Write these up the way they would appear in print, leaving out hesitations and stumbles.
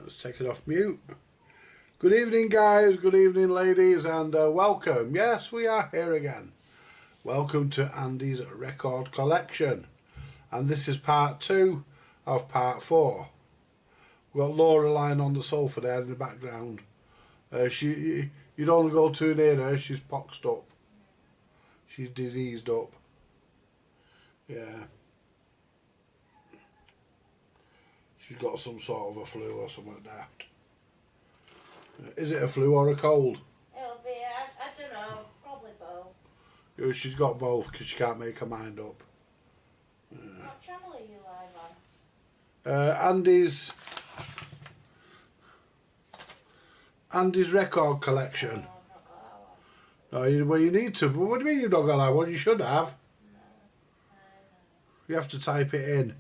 Let's take it off mute. Good evening, guys. Good evening, ladies, and welcome. Yes, we are here again. Welcome to Andy's record collection. And this is part 2 of part 4. We've got Laura lying on the sofa there in the background. You don't go too near her. She's poxed up. She's diseased up. Yeah. She's got some sort of a flu or something daft. Is it a flu or a cold? It'll be, I don't know, probably both. She's got both because she can't make her mind up. What channel are you live on? Andy's record collection. Oh, I've not got that one. No, well, you need to. But what do you mean you've not got that one? You should have. No. You have to type it in.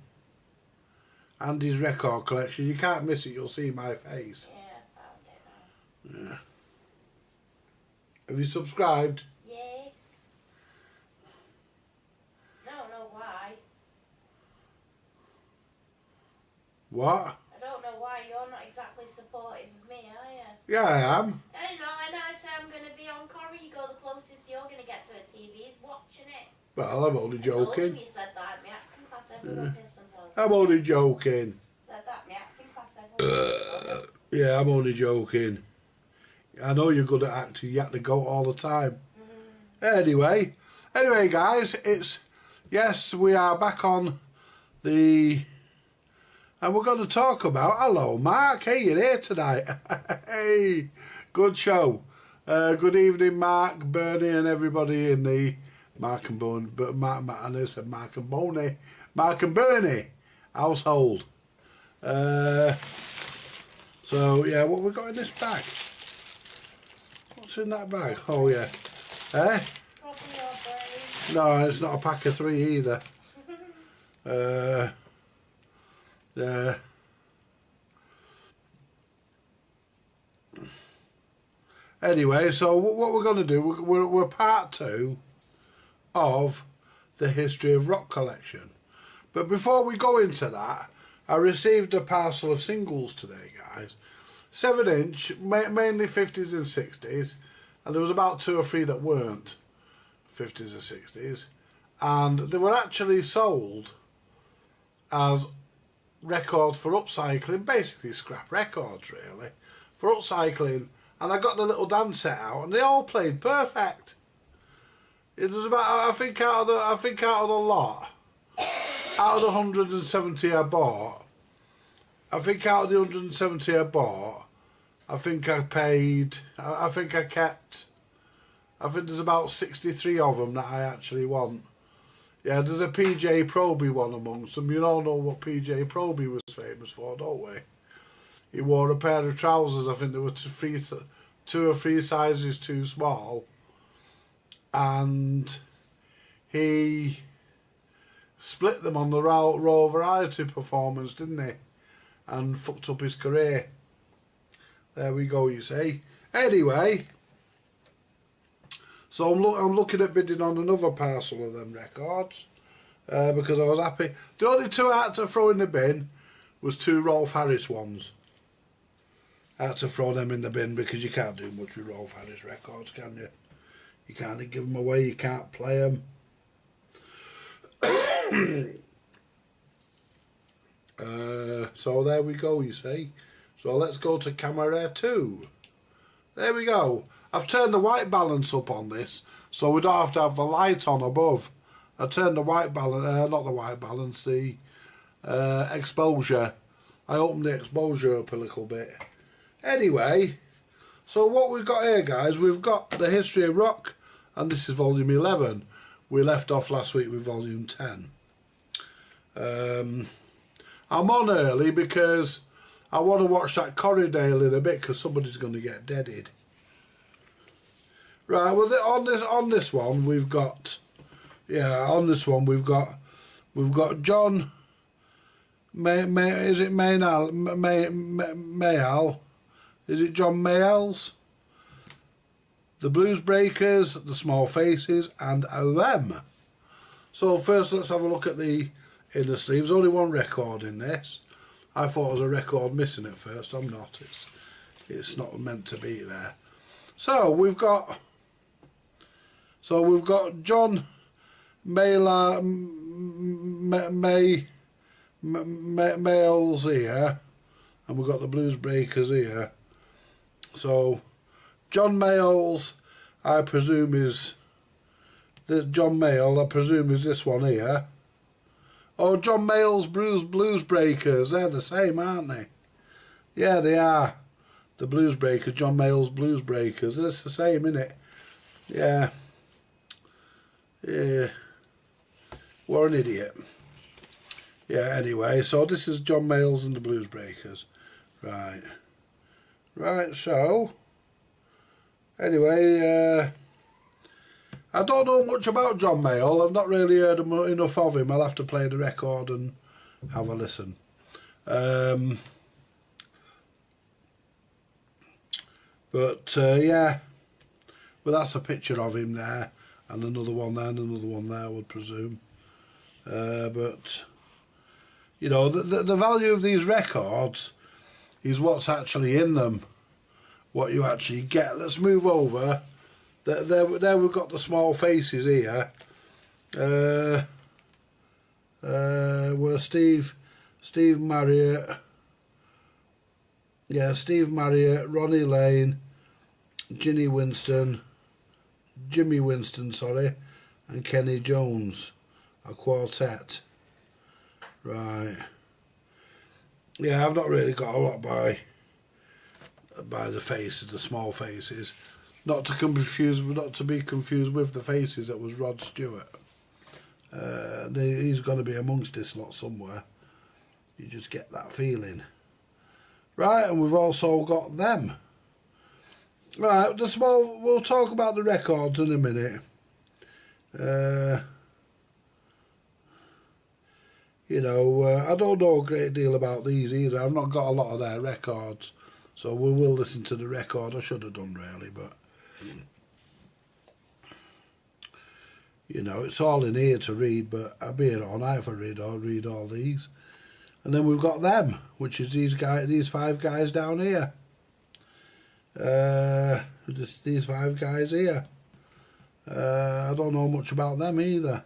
Andy's record collection. You can't miss it. You'll see my face. Yeah, I found it now. Yeah. Have you subscribed? Yes. No, why? What? I don't know why. You're not exactly supportive of me, are you? Yeah, I am. I know, and I say I'm going to be on Corrie. You go the closest you're going to get to a TV is watching it. Well, I'm only I told him joking. you said that. My acting class, everyone pissed themselves. I'm only joking. Said that. My acting class, everyone. Yeah, I'm only joking. I know you're good at acting. You have to go all the time. Anyway, guys, yes, we are back on the, and we're going to talk about. Hello, Mark. Hey, you're here tonight. Hey, good show. Good evening, Mark, Bernie, and everybody in the Mark and Bernie household. So yeah, what we got in this bag? What's in that bag? Oh yeah, Probably your brain. no, it's not a pack of 3 either. Yeah. Anyway, so what we're going to do, we're part 2 of the History of Rock collection. But before we go into that, I received a parcel of singles today, guys. 7-inch, mainly 50s and 60s, and there was about 2 or 3 that weren't 50s or 60s, and they were actually sold as records for upcycling, basically scrap records really, for upcycling. And I got the little dance set out, and they all played perfect. It was about, I think out of the lot, out of the 170 I bought, I think out of the 170 I bought, I think I kept, I think there's about 63 of them that I actually want. Yeah, there's a PJ Proby one amongst them. You all know what PJ Proby was famous for, don't we? He wore a pair of trousers, I think they were 2 or 3 sizes too small. And he split them on the Raw Variety performance, didn't he? And fucked up his career. There we go, you see. Anyway, so I'm looking at bidding on another parcel of them records because I was happy. The only 2 I had to throw in the bin was 2 Rolf Harris ones. I had to throw them in the bin because you can't do much with Rolf Harris records, can you? You can't give them away, you can't play them. So there we go, you see. So let's go to camera 2. There we go. I've turned the white balance up on this, so we don't have to have the light on above. I turned the white balance, not the white balance, the exposure. I opened the exposure up a little bit. Anyway, so what we've got here, guys, we've got the History of Rock, and this is volume 11. We left off last week with volume 10. I'm on early because I want to watch that Corriedale in a bit because somebody's going to get deaded. Right, well, on this one we've got, we've got John is it Mayall? Is it John Mayalls? The Blues Breakers, the Small Faces, and them. So first let's have a look at the inner sleeves. Only one record in this. I thought there was a record missing at first. I'm not. It's not meant to be there. So we've got John Mayall's here, and we've got the Blues Breakers here. So John Mayall's, I presume is John Mayall. I presume is this one here. Oh, John Mayall's Blues Breakers. They're the same, aren't they? Yeah, they are. The Blues Breakers, John Mayall's Blues Breakers. It's the same, isn't it? Yeah. Yeah. What an idiot. Yeah, anyway, so this is John Mayall's and the Blues Breakers. Right. Right, so... Anyway, I don't know much about John Mayall. I've not really heard enough of him. I'll have to play the record and have a listen. Yeah, well, that's a picture of him there, and another one there, and another one there, I would presume. But you know, the value of these records is what's actually in them, what you actually get. Let's move over. There we've got the small faces here. Where Steve Marriott, yeah, Steve Marriott, Ronnie Lane, Jimmy Winston, and Kenny Jones, a quartet. Right. Yeah, I've not really got a lot by the faces, the small faces. Not to be confused with the faces that was Rod Stewart. He's going to be amongst this lot somewhere. You just get that feeling. Right, and we've also got them. Right, we'll talk about the records in a minute. You know, I don't know a great deal about these either. I've not got a lot of their records, so we will listen to the record. I should have done really, but you know, it's all in here to read, but I'll be on I'll read all these. And then we've got them, which is these 5 guys down here. These 5 guys here. I don't know much about them either.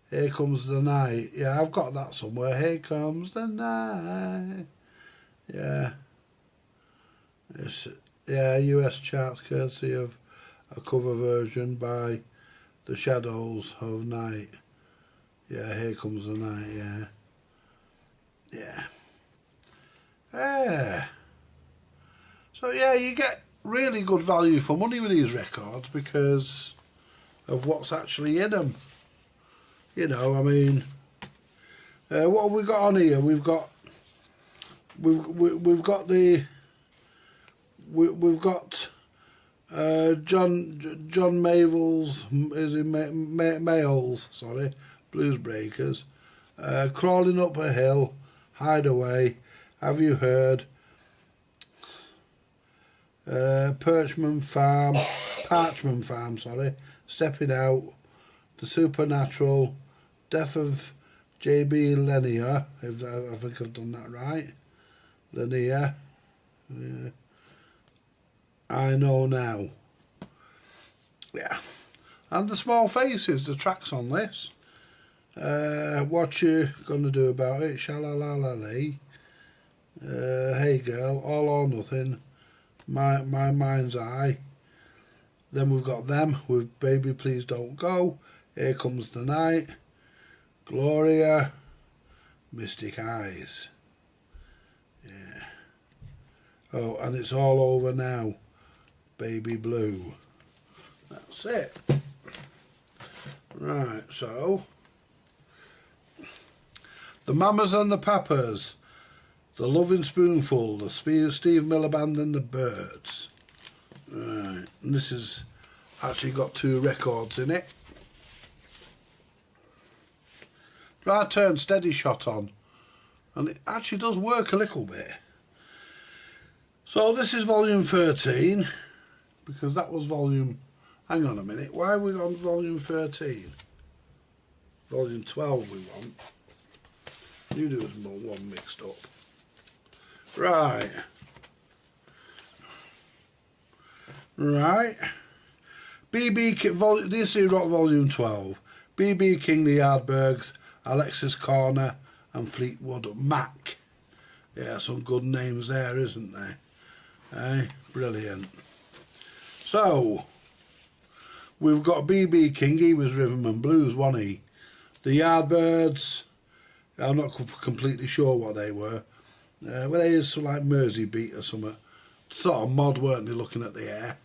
Here Comes the Night. Yeah, I've got that somewhere. Here Comes the Night. Yeah. US charts courtesy of a cover version by The Shadows of Night. Yeah, Here Comes the Night, yeah. Yeah. Yeah. So yeah, you get really good value for money with these records because of what's actually in them. You know, I mean, what have we got on here? We've got John Mayall's, sorry, Blues Breakers, Crawling Up a Hill, Hideaway, Have You Heard, Parchman Farm, sorry, Stepping Out, The Supernatural, Death of J.B. Lanier, if I think I've done that right, Lanier, I Know Now. Yeah. And the Small Faces, the tracks on this. What You Gonna Do About It, Sha-la-la-la-lee, Hey Girl, All or Nothing, My Mind's Eye. Then we've got them with Baby Please Don't Go, Here Comes the Night, Gloria, Mystic Eyes. Yeah. Oh, and It's All Over Now, Baby Blue. That's it. Right, so the Mamas and the Papas, The Loving Spoonful, the Steve Miller Band and the Birds. Right, and this has actually got 2 records in it. I turned Steady Shot on, and it actually does work a little bit. So this is volume 13, because that was volume... Hang on a minute, why are we on volume 13? Volume 12 we want. You do one mixed up. Right. Right. BB King, DC Rock Volume 12. BB King, The Yardbirds, Alexis Corner, and Fleetwood Mac. Yeah, some good names there, isn't there? Brilliant. So, we've got BB King, he was Rhythm and Blues, wasn't he? The Yardbirds, I'm not completely sure what they were. Well, they used to like Mersey Beat or something. Sort of mod, weren't they, looking at the air?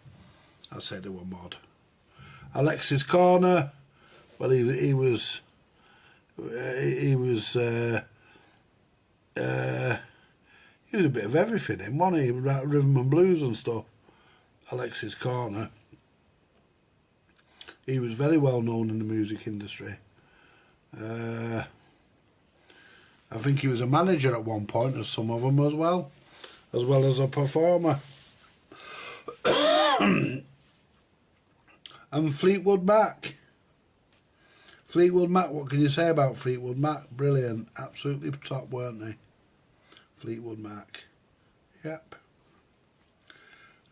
I'd say they were mod. Alexis Corner, well, he was a bit of everything in, wasn't he? Rhythm and Blues and stuff. Alexis Corner. He was very well known in the music industry. I think he was a manager at one point of some of them as well as a performer. And Fleetwood Mac. Fleetwood Mac, what can you say about Fleetwood Mac? Brilliant, absolutely top, weren't they? Fleetwood Mac. Yep.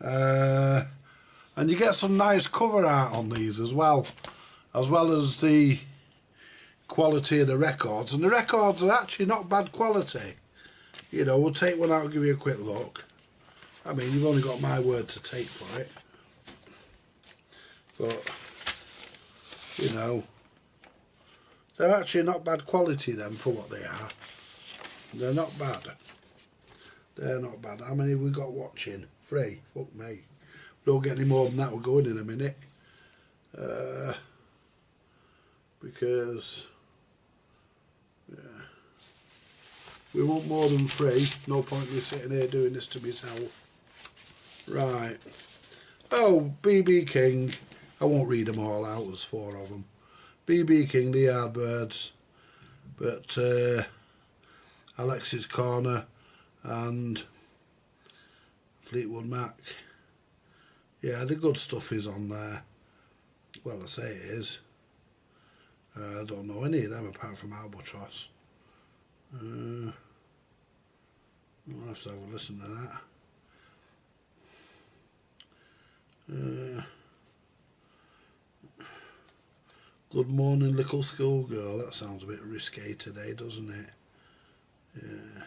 And you get some nice cover art on these as well as the quality of the records. And the records are actually not bad quality. You know, we'll take one out and give you a quick look. I mean, you've only got my word to take for it. But, you know, they're actually not bad quality then for what they are. They're not bad. They're not bad. How many have we got watching? 3. Fuck me. We don't get any more than that. We're going in a minute. Because, yeah, we want more than 3. No point me sitting here doing this to myself. Right. Oh, BB King. I won't read them all out. There's 4 of them. BB King, The Yardbirds, but Alexis Corner and Fleetwood Mac. Yeah, the good stuff is on there. Well, I say it is. I don't know any of them apart from Albatross. I'll have to have a listen to that. Good morning, little schoolgirl. That sounds a bit risque today, doesn't it? Yeah.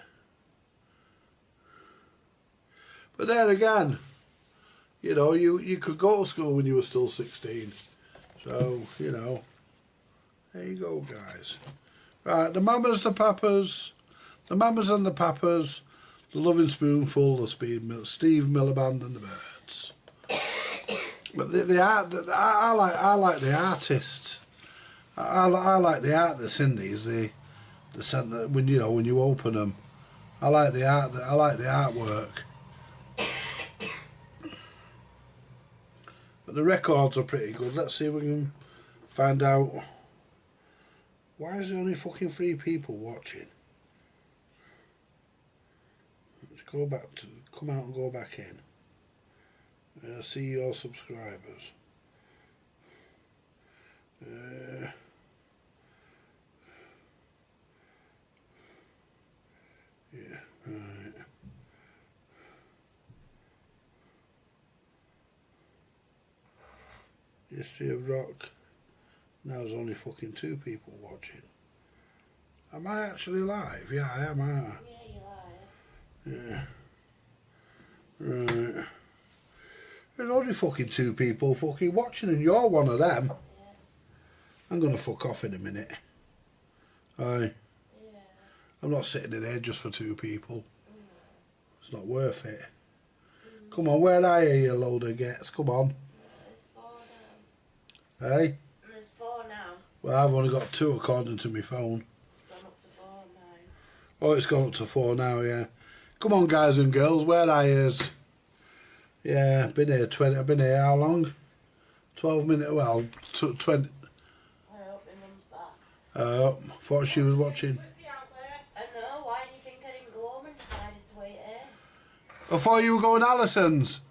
But there again, you know, you could go to school when you were still 16. So, you know, there you go, guys. Right, the Mamas, the Papas, the Mamas and the Papas, the Loving Spoonful, the Steve Miller Band and the Birds. But the art, I like the artists. I like the art that's in these. When you open them, I like the art. I like the artwork. But the records are pretty good. Let's see if we can find out. Why is there only fucking 3 people watching? Let's go back to come out and go back in. See your subscribers. Yeah, right. History of Rock. Now there's only fucking 2 people watching. Am I actually live? Yeah, I am, aren't I? Yeah, you are. Yeah. Right. There's only fucking 2 people fucking watching and you're one of them. Yeah. I'm gonna fuck off in a minute. Aye. Yeah. I'm not sitting in here just for 2 people. It's not worth it. Come on, where are you, you load of gets? Come on. There's 4 now. Hey? There's 4 now. Well, I've only got 2 according to my phone. It's gone up to 4 now. Oh, it's gone up to 4 now, yeah. Come on, guys and girls, where are you? Yeah, I've been here how long? 12 minutes, well, 20. I hope your mum's back. Thought she was watching. I know, why do you think I didn't go home and decided to wait here? I thought you were going Alison's.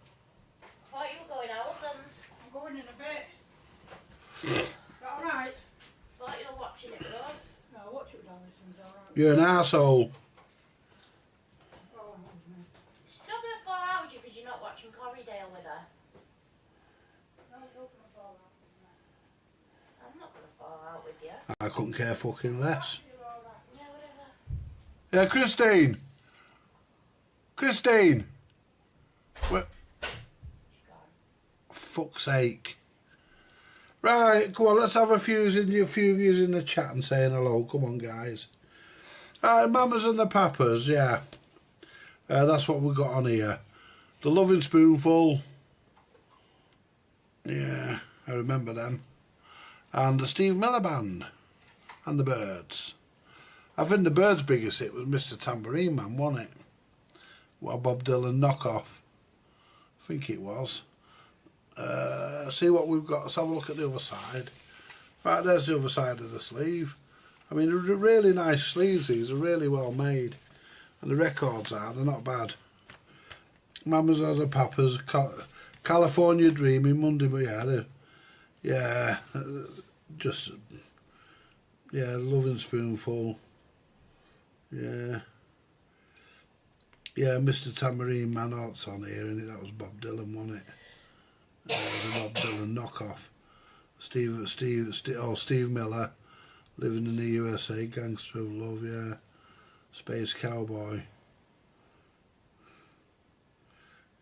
I thought you were going Alison's. I'm going in a bit. Is that alright? I thought you were watching it with us. No, watch it with Alison's, alright. You're an arsehole. She's not going to fall out with you because you're not watching Corriedale with her. I'm not going to fall out with you. I couldn't care fucking less. Yeah, whatever. Yeah, Christine. Christine. What? She's gone. Fuck's sake. Right, come on, let's have a few of yous in the chat and saying hello. Come on, guys. Right, Mamas and the Papas, yeah. That's what we've got on here. The Loving Spoonful. Yeah, I remember them. And the Steve Miller Band. And the Byrds. I think the Byrds' biggest hit was Mr. Tambourine Man, wasn't it? What a Bob Dylan knockoff. I think it was. See what we've got. Let's have a look at the other side. Right, there's the other side of the sleeve. I mean, they're really nice sleeves. These are really well made. And the records they're not bad. Mamas and the Papas, California Dreaming, Monday, but yeah, Loving Spoonful. Yeah, Mr. Tambourine Man, it's on here, and that was Bob Dylan, wasn't it? The Bob Dylan knockoff. Steve Miller, Living in the USA, Gangster of Love, yeah. Space Cowboy.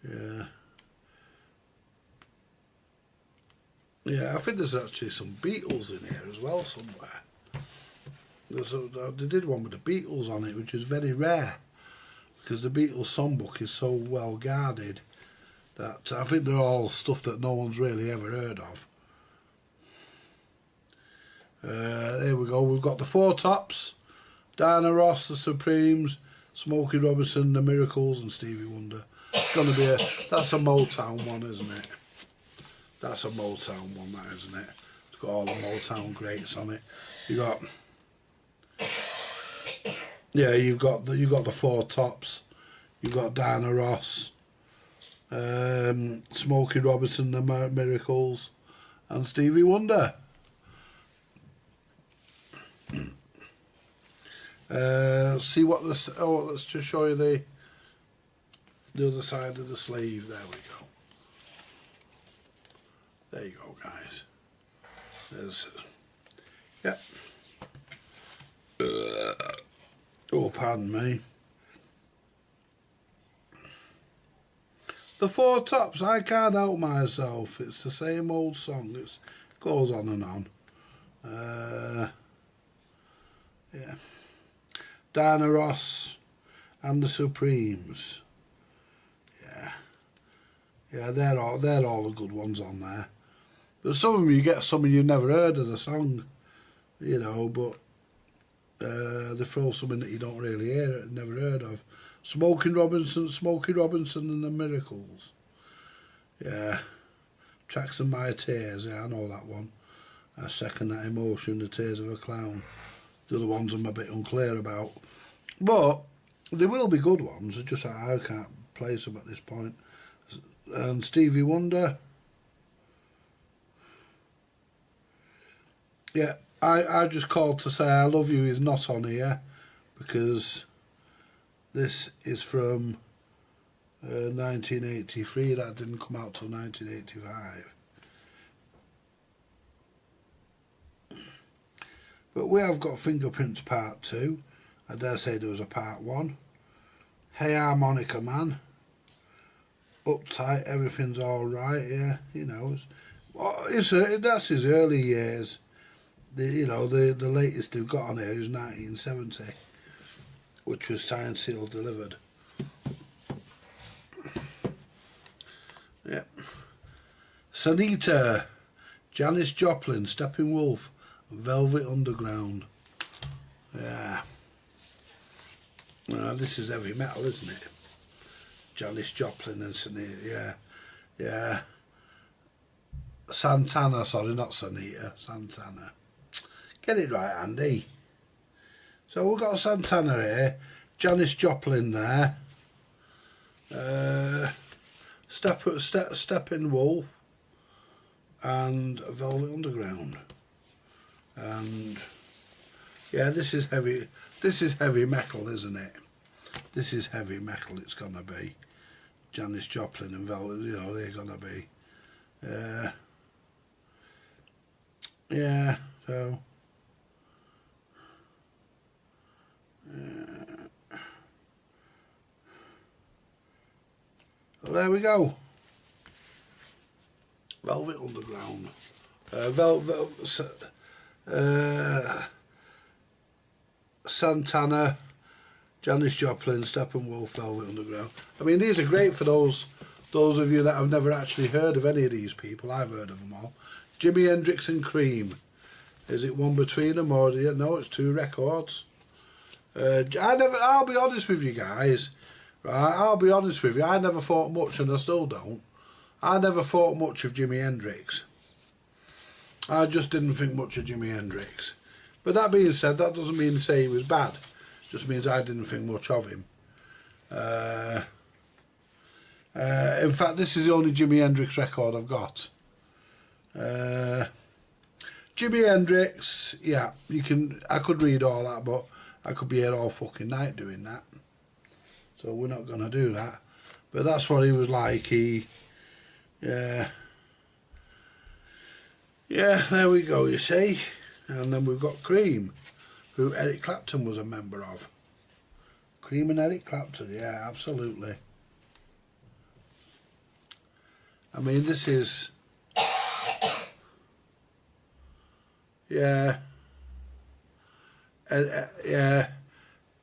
Yeah. Yeah, I think there's actually some Beatles in here as well somewhere. They did one with the Beatles on it, which is very rare, because the Beatles songbook is so well guarded that I think they're all stuff that no one's really ever heard of. There we go. We've got the Four Tops, Diana Ross, the Supremes, Smokey Robinson, the Miracles, and Stevie Wonder. It's going to be that's a Motown one, isn't it? That's a Motown one, that, isn't it? It's got all the Motown greats on it. You've got the Four Tops. You've got Diana Ross, Smokey Robinson, the Miracles, and Stevie Wonder. See what this. Oh, let's just show you the other side of the sleeve. There we go. There you go, guys. There's. Yep. Oh, pardon me. The Four Tops. I can't help myself. It's the same old song. It goes on and on. Yeah. Diana Ross and the Supremes. Yeah, they're all the good ones on there. But some of them you get some you've never heard of the song, but they throw something that you don't really hear, never heard of. Smokey Robinson and the Miracles. Yeah. Tracks of My Tears, yeah, I know that one. I second that Emotion, The Tears of a Clown. The other ones I'm a bit unclear about. But there will be good ones, it's just I can't place them at this point. And Stevie Wonder. Yeah, I just called to say I Love You is not on here because this is from 1983. That didn't come out till 1985. But we have got Fingerprints Part 2. I dare say there was a Part 1. Hey Harmonica Man. Uptight, Everything's Alright, yeah, that's his early years. The latest they've got on here is 1970, which was Signed, Sealed, Delivered. Yeah. Sanita, Janis Joplin, Steppenwolf, Velvet Underground. Yeah. This is heavy metal, isn't it? Janis Joplin and Sanita, yeah. Santana, sorry, not Sanita, Santana. Get it right, Andy. So we've got Santana here, Janis Joplin there, Steppenwolf, and Velvet Underground. And yeah, this is heavy. This is heavy metal, isn't it? This is heavy metal. It's gonna be Janis Joplin and Velvet. You know, they're gonna be. Yeah. So. Well, there we go. Velvet Underground. Santana, Janis Joplin, Steppenwolf, Velvet Underground. I mean, these are great for those of you that have never actually heard of any of these people. I've heard of them all. Jimi Hendrix and Cream. Is it one between them, or no? It's 2 records. I'll be honest with you guys. Right, I'll be honest with you. I never thought much, and I still don't. I never thought much of Jimi Hendrix. I just didn't think much of Jimi Hendrix. But that being said, that doesn't mean to say he was bad. It just means I didn't think much of him. In fact, this is the only Jimi Hendrix record I've got. Jimi Hendrix, yeah, I could read all that, but I could be here all fucking night doing that. So we're not going to do that. But that's what he was like. Yeah, there we go, you see. And then we've got Cream, who Eric Clapton was a member of. Cream and Eric Clapton, yeah, absolutely. I mean, this is... Yeah. Yeah,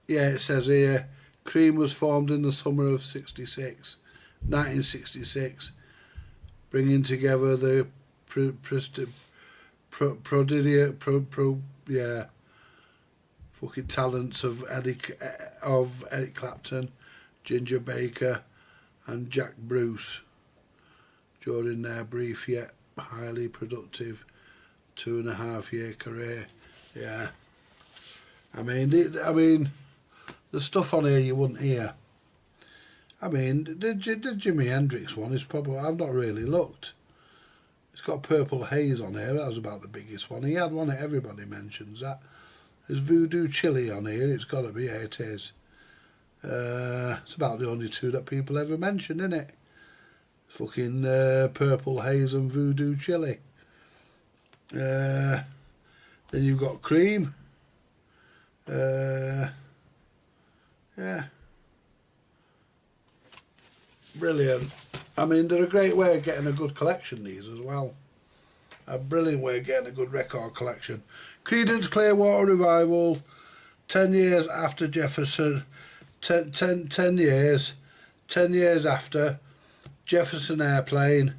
it says here, Cream was formed in the summer of 1966, bringing together the fucking talents of Eric Clapton, Ginger Baker, and Jack Bruce during their brief yet highly productive 2.5-year career. Yeah. I mean, the stuff on here you wouldn't hear. I mean, the Jimi Hendrix one is probably... I've not really looked. It's got Purple Haze on here. That was about the biggest one. He had one that everybody mentions. That there's Voodoo Chili on here. It's got to be. Yeah, it is. It's about the only 2 that people ever mention, isn't it? Fucking Purple Haze and Voodoo Chili. Then you've got Cream. Yeah. Brilliant. I mean, they're a great way of getting a good collection, these as well. A brilliant way of getting a good record collection. Creedence Clearwater Revival, 10 years after Jefferson, 10 years after Jefferson Airplane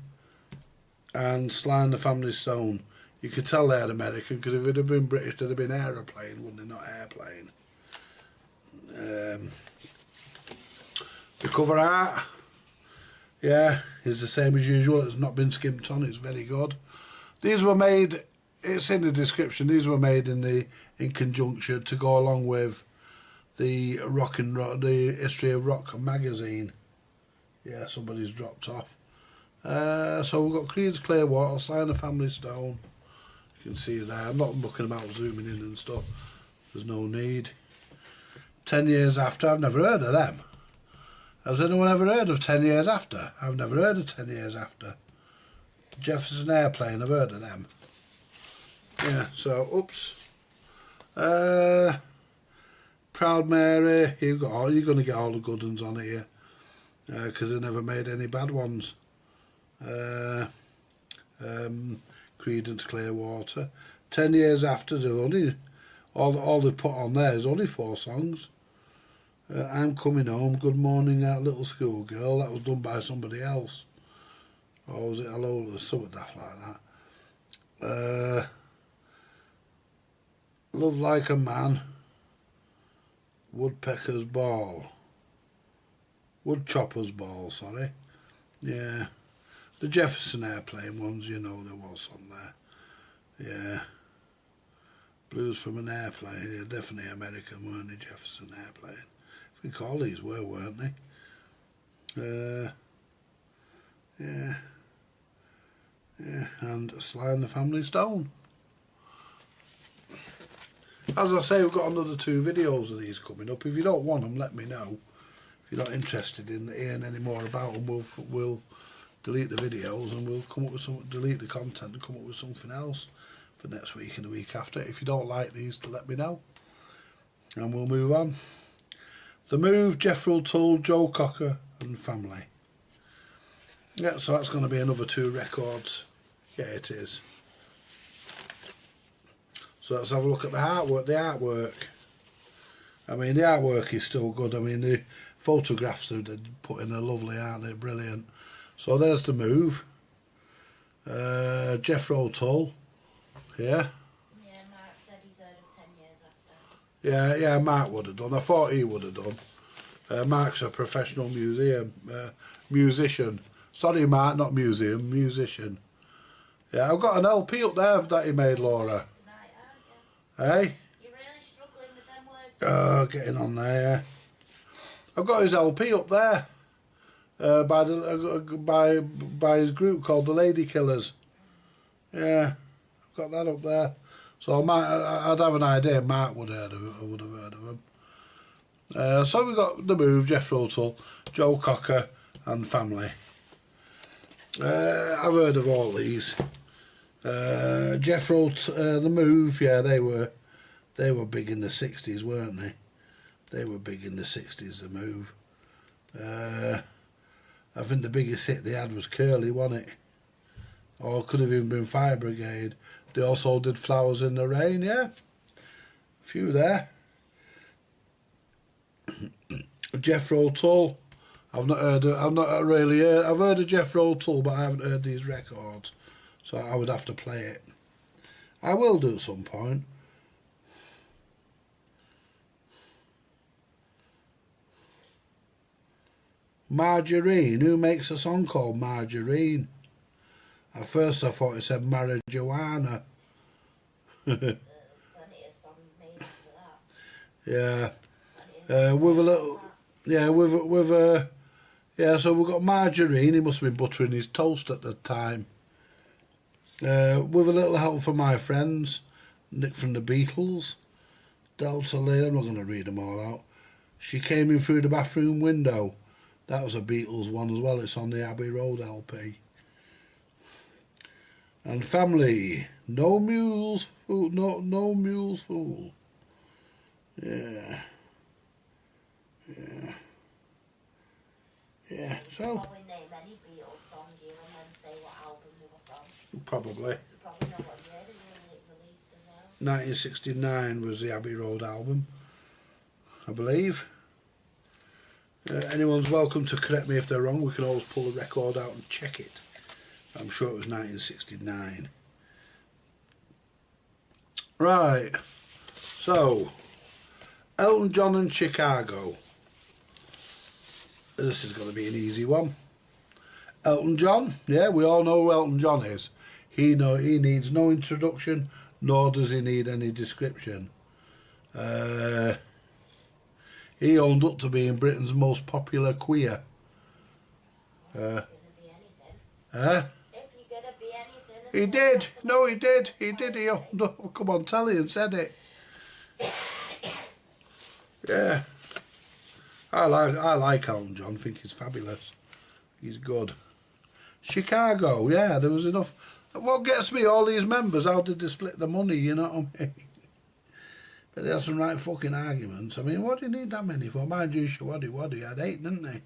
and Sly and the Family Stone. You could tell they're American, because if it had been British, they'd have been Aeroplane, wouldn't it? Not Airplane. The cover art, yeah, is the same as usual. It's not been skimped on. It's very good. These were made. It's in the description. These were made in conjunction to go along with the the History of Rock magazine. Yeah, somebody's dropped off. So we've got Creedence Clearwater, Sly and the Family Stone. You can see there. I'm not looking about zooming in and stuff. There's no need. 10 years after. I've never heard of them. Has anyone ever heard of 10 years after? I've never heard of 10 years after. Jefferson Airplane, I've heard of them. Yeah, so, oops. Proud Mary, you're going to get all the good ones on here. Because they never made any bad ones. Creedence Clearwater. 10 years after, they've only... All they've put on there is only 4 songs. I'm Coming Home, Good Morning Little Schoolgirl. That was done by somebody else. Or was it Hello? Something daft like that. Love Like a Man. Woodpecker's Ball. Woodchopper's Ball, sorry. Yeah. The Jefferson Airplane ones, you know, there was on there. Yeah. Blues from an Airplane. Yeah, definitely American, weren't they? Jefferson Airplane. I think all these were, weren't they? Yeah. Yeah, and Sly and the Family Stone. as I say, we've got another 2 videos of these coming up. If you don't want them, let me know. If you're not interested in hearing any more about them, we'll delete the videos and we'll come up with delete the content and come up with something else for next week and the week after. If you don't like these, to let me know, and we'll move on. The Move, Jethro Tull, Joe Cocker and Family. Yeah, so that's going to be another 2 records. Yeah, it is. So let's have a look at the artwork. I mean, the artwork is still good. I mean, the photographs they put in are lovely, aren't they? Brilliant. So there's The Move. Jethro Tull. Yeah. Yeah, Mark said he's heard of 10 years after. Yeah, Mark would have done. I thought he would have done. Mark's a professional musician. Sorry, Mark, not museum, musician. Yeah, I've got an LP up there that he made, Laura. Tonight, aren't you? Hey? You're really struggling with them words. Oh, getting on there. I've got his LP up there by his group called the Lady Killers. Yeah, I've got that up there. So I'd have an idea Mark would have heard of him. So we've got The Move, Jethro Tull, Joe Cocker and Family. I've heard of all these. The Move, yeah, they were big in the 60s, weren't they? They were big in the 60s, The Move. I think the biggest hit they had was Curly, wasn't it? Or it could have even been Fire Brigade. They also did Flowers in the Rain, yeah. A few there. Jethro Tull. I've heard of Jethro Tull, but I haven't heard these records. So I would have to play it. I will do at some point. Margarine. Who makes a song called Margarine? At first I thought it said marijuana. Plenty of songs made after that. Yeah. With a little... Yeah, with a... Yeah, so we've got Margarine. He must have been buttering his toast at the time. With a little help from my friends. Nick from the Beatles. Delta Lee. I'm not going to read them all out. She Came In Through the Bathroom Window. That was a Beatles one as well. It's on the Abbey Road LP. And Family. No Mules Fool. No Mules Fool. Yeah. Yeah. Yeah, You so... could probably name any Beatles song here and then say what album they were from. Probably. You probably know what year they were released as well. 1969 was the Abbey Road album, I believe. Anyone's welcome to correct me if they're wrong. We can always pull the record out and check it. I'm sure it was 1969. Right. So, Elton John and Chicago. This is going to be an easy one. Elton John, yeah, we all know who Elton John is. He needs no introduction, nor does he need any description. He owned up to being Britain's most popular queer. If you're gonna be anything. Huh? If you're gonna be anything. He did. No, he did. He did. He owned up. Come on, telly and said it. Yeah. I like Elton John. I think he's fabulous. He's good. Chicago, yeah, there was enough. What gets me, all these members, how did they split the money, you know what I mean? But they had some right fucking arguments. I mean, what do you need that many for? Mind you, Waddy had 8, didn't they?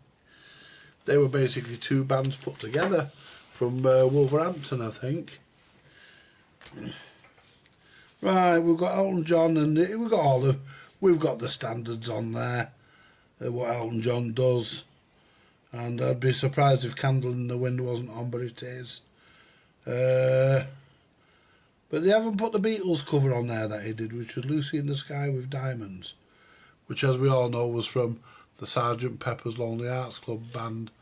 They were basically 2 bands put together from Wolverhampton, I think. Right, we've got Elton John and we've got the standards on there. What Elton John does, and I'd be surprised if Candle in the Wind wasn't on, but it is. But they haven't put the Beatles cover on there that he did, which was Lucy in the Sky with Diamonds, which, as we all know, was from the Sgt. Pepper's Lonely Hearts Club Band,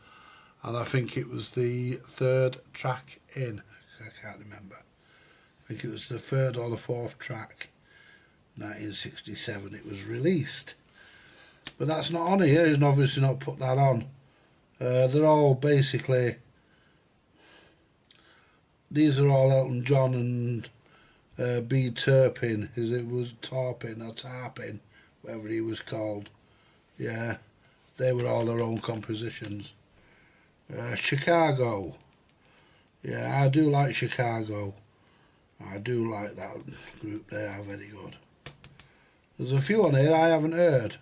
and I think it was the 3rd track in. I can't remember. I think it was the 3rd or the 4th track. 1967 it was released. But that's not on here. He's obviously not put that on. They're all basically... These are all Elton John and B. Turpin, as it was Tarpin or Tarpin, whatever he was called. Yeah, they were all their own compositions. Chicago. Yeah, I do like Chicago. I do like that group. They are very good. There's a few on here I haven't heard.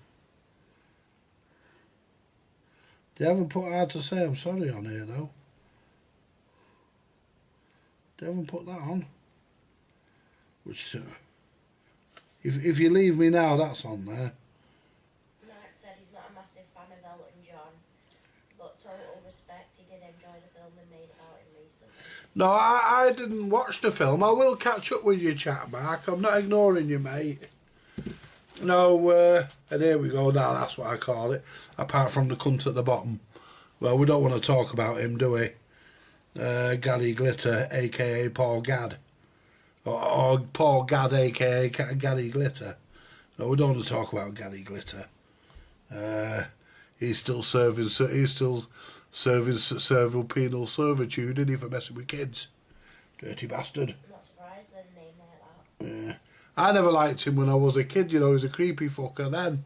They haven't put Hard to Say I'm Sorry on here though. They haven't put that on. Which, if you leave me now, that's on there. Mark said he's not a massive fan of Elton John, but total respect, he did enjoy the film and made about him recently. No, I didn't watch the film. I will catch up with you, chat, Mark. I'm not ignoring you, mate. No, and here we go now, that's what I call it. Apart from the cunt at the bottom. Well, we don't want to talk about him, do we? Gary Glitter, a.k.a. Paul Gadd. Or Paul Gadd, a.k.a. Gary Glitter. No, we don't want to talk about Gary Glitter. He's still serving servile penal servitude, isn't he, for messing with kids? Dirty bastard. I'm not surprised with a name like that. Yeah. I never liked him when I was a kid, you know, he was a creepy fucker then,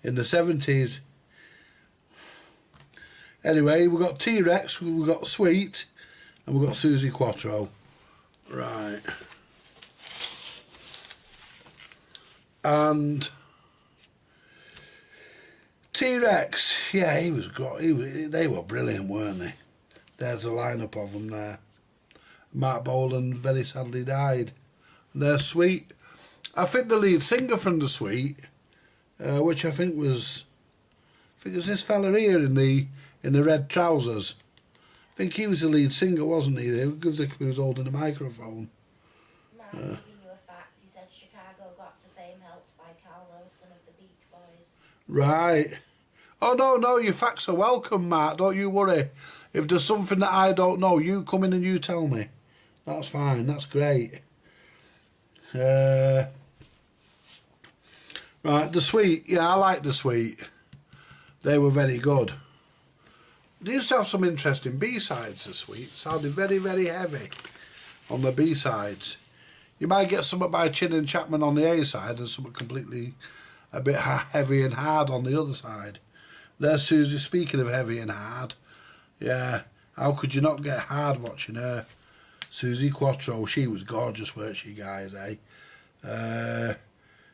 in the 70s. Anyway, we've got T-Rex, we've got Sweet, and we've got Suzi Quatro. Right. And T-Rex, yeah, he was great. They were brilliant, weren't they? There's a lineup of them there. Mark Bolan very sadly died. And they're Sweet. I think the lead singer from the Sweet, which I think was this fella here in the red trousers. I think he was the lead singer, wasn't he? He gives the clues holding the microphone. Mark, giving you a fact, he said Chicago got to fame helped by Carl Wilson of the Beach Boys. Right. Oh, no, your facts are welcome, Mark. Don't you worry. If there's something that I don't know, you come in and you tell me. That's fine. That's great. Right, the Sweet. Yeah, I like the Sweet. They were very good. They used to have some interesting B-sides, the Sweet. Sounded very, very heavy on the B-sides. You might get something by Chin and Chapman on the A-side and something completely a bit heavy and hard on the other side. There's Susie, speaking of heavy and hard. Yeah, how could you not get hard watching her? Suzi Quatro, she was gorgeous, weren't she, guys, eh?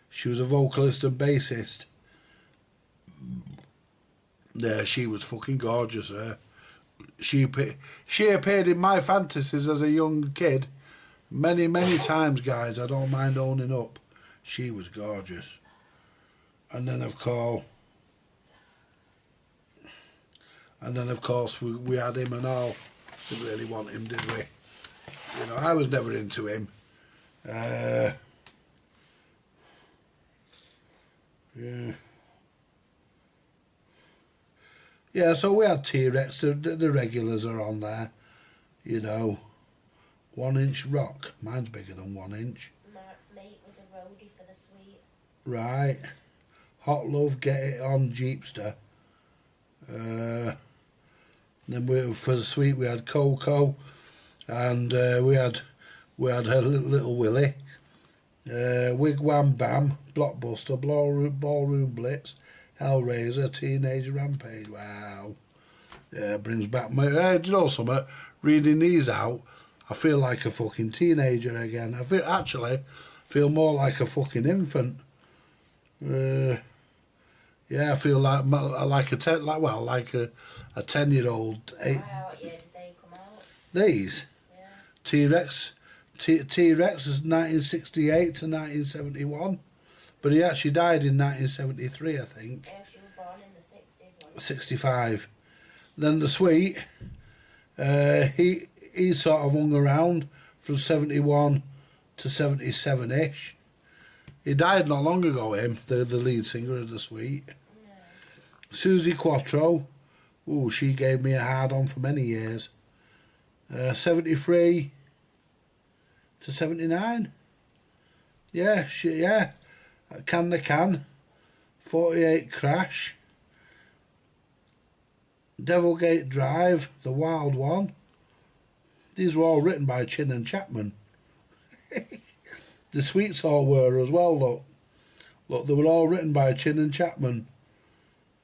She was a vocalist and bassist. Yeah, she was fucking gorgeous, She appeared in my fantasies as a young kid many, many times, guys. I don't mind owning up. She was gorgeous. And then, of course, we had him and all. Didn't really want him, did we? You know, I was never into him. Yeah. Yeah, so we had T-Rex, the regulars are on there, you know. 1 Inch Rock, mine's bigger than 1 inch. Mark's mate was a roadie for the Sweet. Right. Hot Love, Get It On, Jeepster. Then for the Sweet we had Coco, and we had her Little Willie, Wigwam Bam, Blockbuster, Ballroom Blitz, Hellraiser, Teenage Rampage. Wow. Yeah, brings back my... do you know something? Reading these out, I feel like a fucking teenager again. I feel more like a fucking infant. Yeah, I feel like a 10-year-old. What year did they come out? These? Yeah. T-Rex. T-Rex was 1968 to 1971. But he actually died in 1973, I think. Yeah, she was born in the 60s. 65. Then the Sweet, he sort of hung around from 71 to 77-ish. He died not long ago, him, the lead singer of the Sweet. Yeah. Suzi Quatro, ooh, she gave me a hard-on for many years. 73 to 79. Yeah, Can the Can, 48 Crash, Devilgate Drive, The Wild One. These were all written by Chin and Chapman. the Sweets all were as well. Look, they were all written by Chin and Chapman.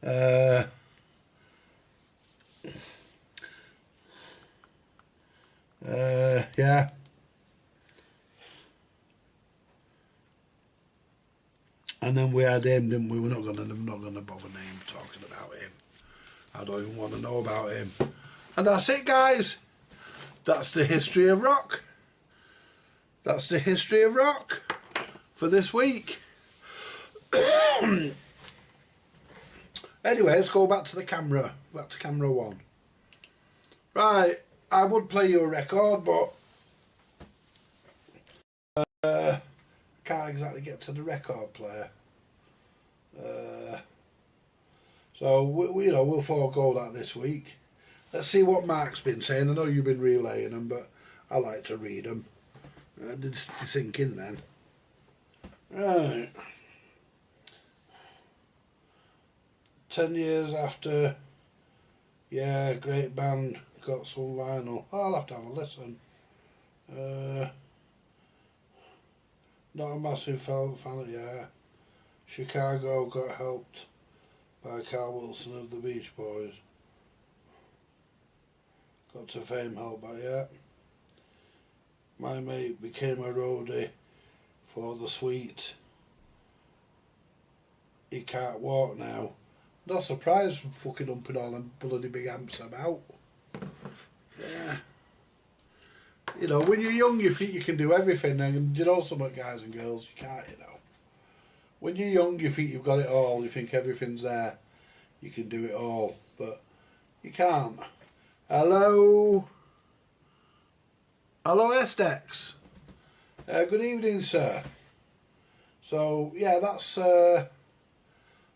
Yeah. And then we had him, didn't we? We're not gonna bother name talking about him. I don't even want to know about him. And that's it, guys. That's the history of rock. That's the history of rock for this week. Anyway, let's go back to the camera. Back to camera one. Right, I would play you a record, but can't exactly get to the record player. So we'll forego that this week. Let's see what Mark's been saying. I know you've been relaying them, but I like to read them. Did they sink in then? Right. 10 years after, yeah, great band, got some vinyl. I'll have to have a listen. Not a massive fan, yeah. Chicago got helped by Carl Wilson of the Beach Boys. Got to fame helped by, yeah. My mate became a roadie for the Sweet. He can't walk now. Not surprised fucking humping all them bloody big amps about. Yeah. You know, when you're young you think you can do everything, and you know something, guys and girls, you can't, you know. When you're young you think you've got it all, you think everything's there, you can do it all, but you can't. Hello? Hello, Estex. Good evening, sir. So yeah, that's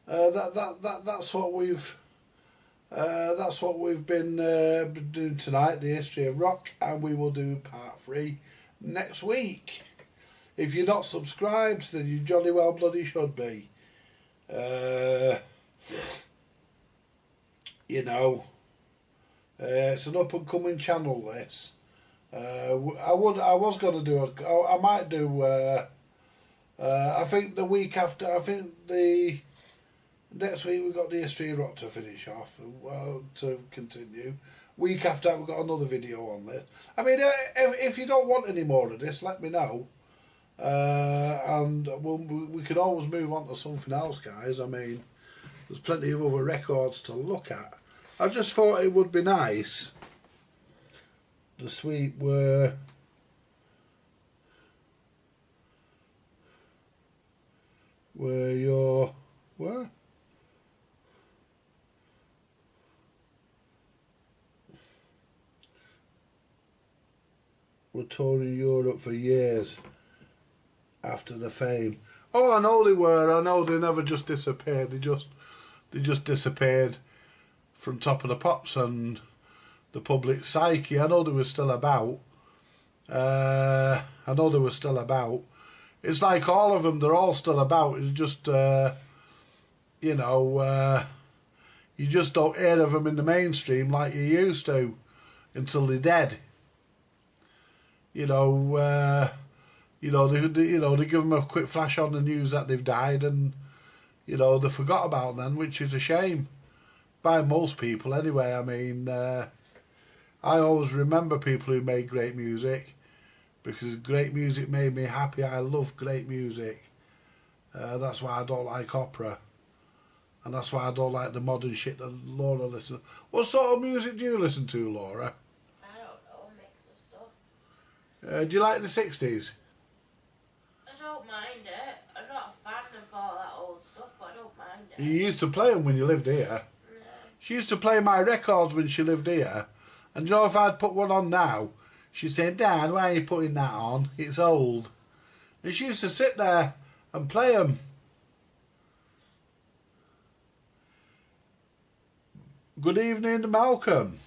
that's what we've been doing tonight, the history of rock, and we will do part 3 next week. If you're not subscribed, then you jolly well bloody should be. You know, it's an up and coming channel, this. I was going to do I might do I think the week after, I think the next week we've got the history of rock to finish off, to continue. Week after that we've got another video on this. I mean, if you don't want any more of this, let me know, and we can always move on to something else, guys. I mean, there's plenty of other records to look at. I just thought it would be nice. The Sweet were your were touring Europe for years after the fame. Oh, I know they were. I know they never just disappeared. They just disappeared from Top of the Pops and the public psyche. I know they were still about. It's like all of them, they're all still about. It's just, you know, you just don't hear of them in the mainstream like you used to until they're dead. You know, they give them a quick flash on the news that they've died, and you know they forgot about them, which is a shame. By most people, anyway. I mean, I always remember people who made great music, because great music made me happy. I love great music. That's why I don't like opera, and that's why I don't like the modern shit that Laura listens. What sort of music do you listen to, Laura? I don't know, a mix of stuff. Do you like the 60s? I don't mind it. I'm not a fan of all that old stuff, but I don't mind it. You used to play them when you lived here. No. She used to play my records when she lived here. And you know, if I'd put one on now, she'd say, Dad, why are you putting that on? It's old. And she used to sit there and play them. Good evening, Malcolm.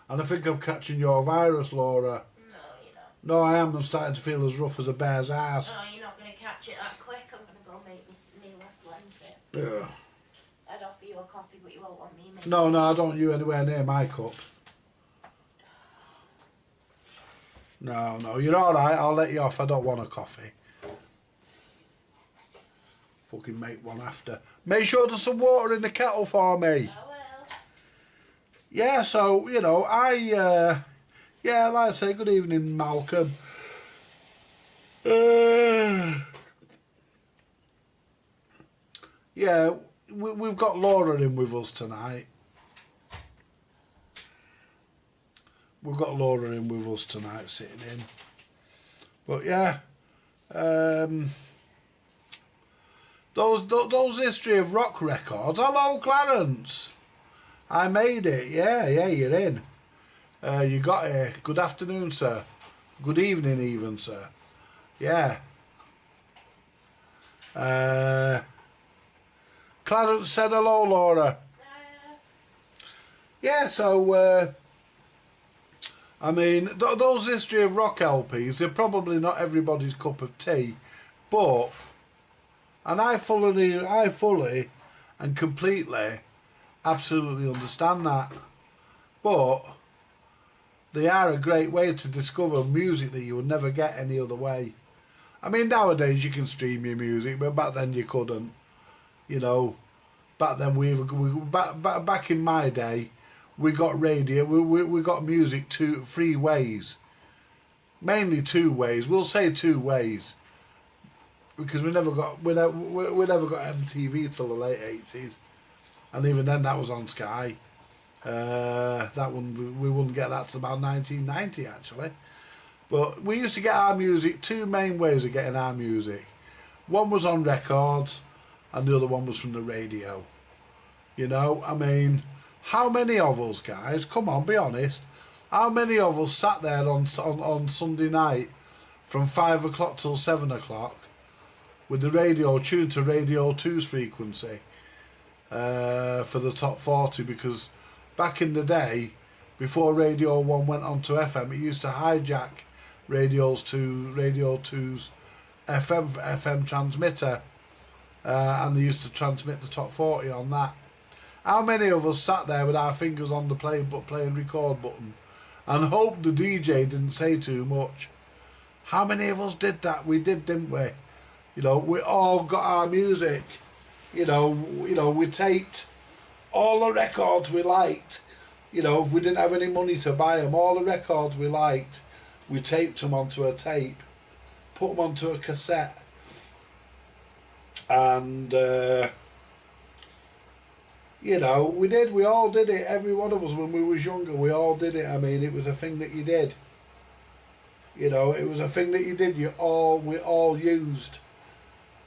And I think I'm catching your virus, Laura. No, you're not. No, I am. I'm starting to feel as rough as a bear's ass. No, you're not going to catch it that quick. I'm going to go make me last Wednesday. Yeah. I'd offer you a coffee, but you won't want me making No, I don't want you anywhere near my cup. No, you're alright, I'll let you off. I don't want a coffee. Fucking make one after. Make sure there's some water in the kettle for me. I will. Yeah, so, you know, yeah, like I say, good evening, Malcolm. Yeah, we've got Laura in with us tonight. We've got Laura in with us tonight, sitting in. But yeah, those history of rock records. Hello, Clarence. I made it. Yeah, you're in. You got here. Good afternoon, sir. Good evening, even, sir. Yeah. Clarence said hello, Laura. Yeah, so, I mean, those history of rock LPs, they're probably not everybody's cup of tea, but, and I fully and completely, absolutely understand that, but they are a great way to discover music that you would never get any other way. I mean, nowadays you can stream your music, but back then you couldn't. You know, back then back in my day, we got radio, we got music three ways, mainly two ways. We'll say two ways, because we never got MTV till the late 80s, and even then that was on Sky. That one we wouldn't get that till about 1990 actually. But we used to get our music two main ways of getting our music. One was on records, and the other one was from the radio. You know, I mean, how many of us, guys, come on, be honest, how many of us sat there on Sunday night from 5 o'clock till 7 o'clock with the radio tuned to Radio 2's frequency for the top 40, because back in the day, before Radio 1 went on to FM, it used to hijack Radio 2's FM transmitter, and they used to transmit the top 40 on that. How many of us sat there with our fingers on the play and record button and hoped the DJ didn't say too much? How many of us did that? We did, didn't we? You know, we all got our music. You know, we taped all the records we liked. You know, if we didn't have any money to buy them, all the records we liked, we taped them onto a tape, put them onto a cassette, and you know, we all did it. Every one of us, when we was younger, we all did it. I mean, it was a thing that you did. You know, it was a thing that you did. We all used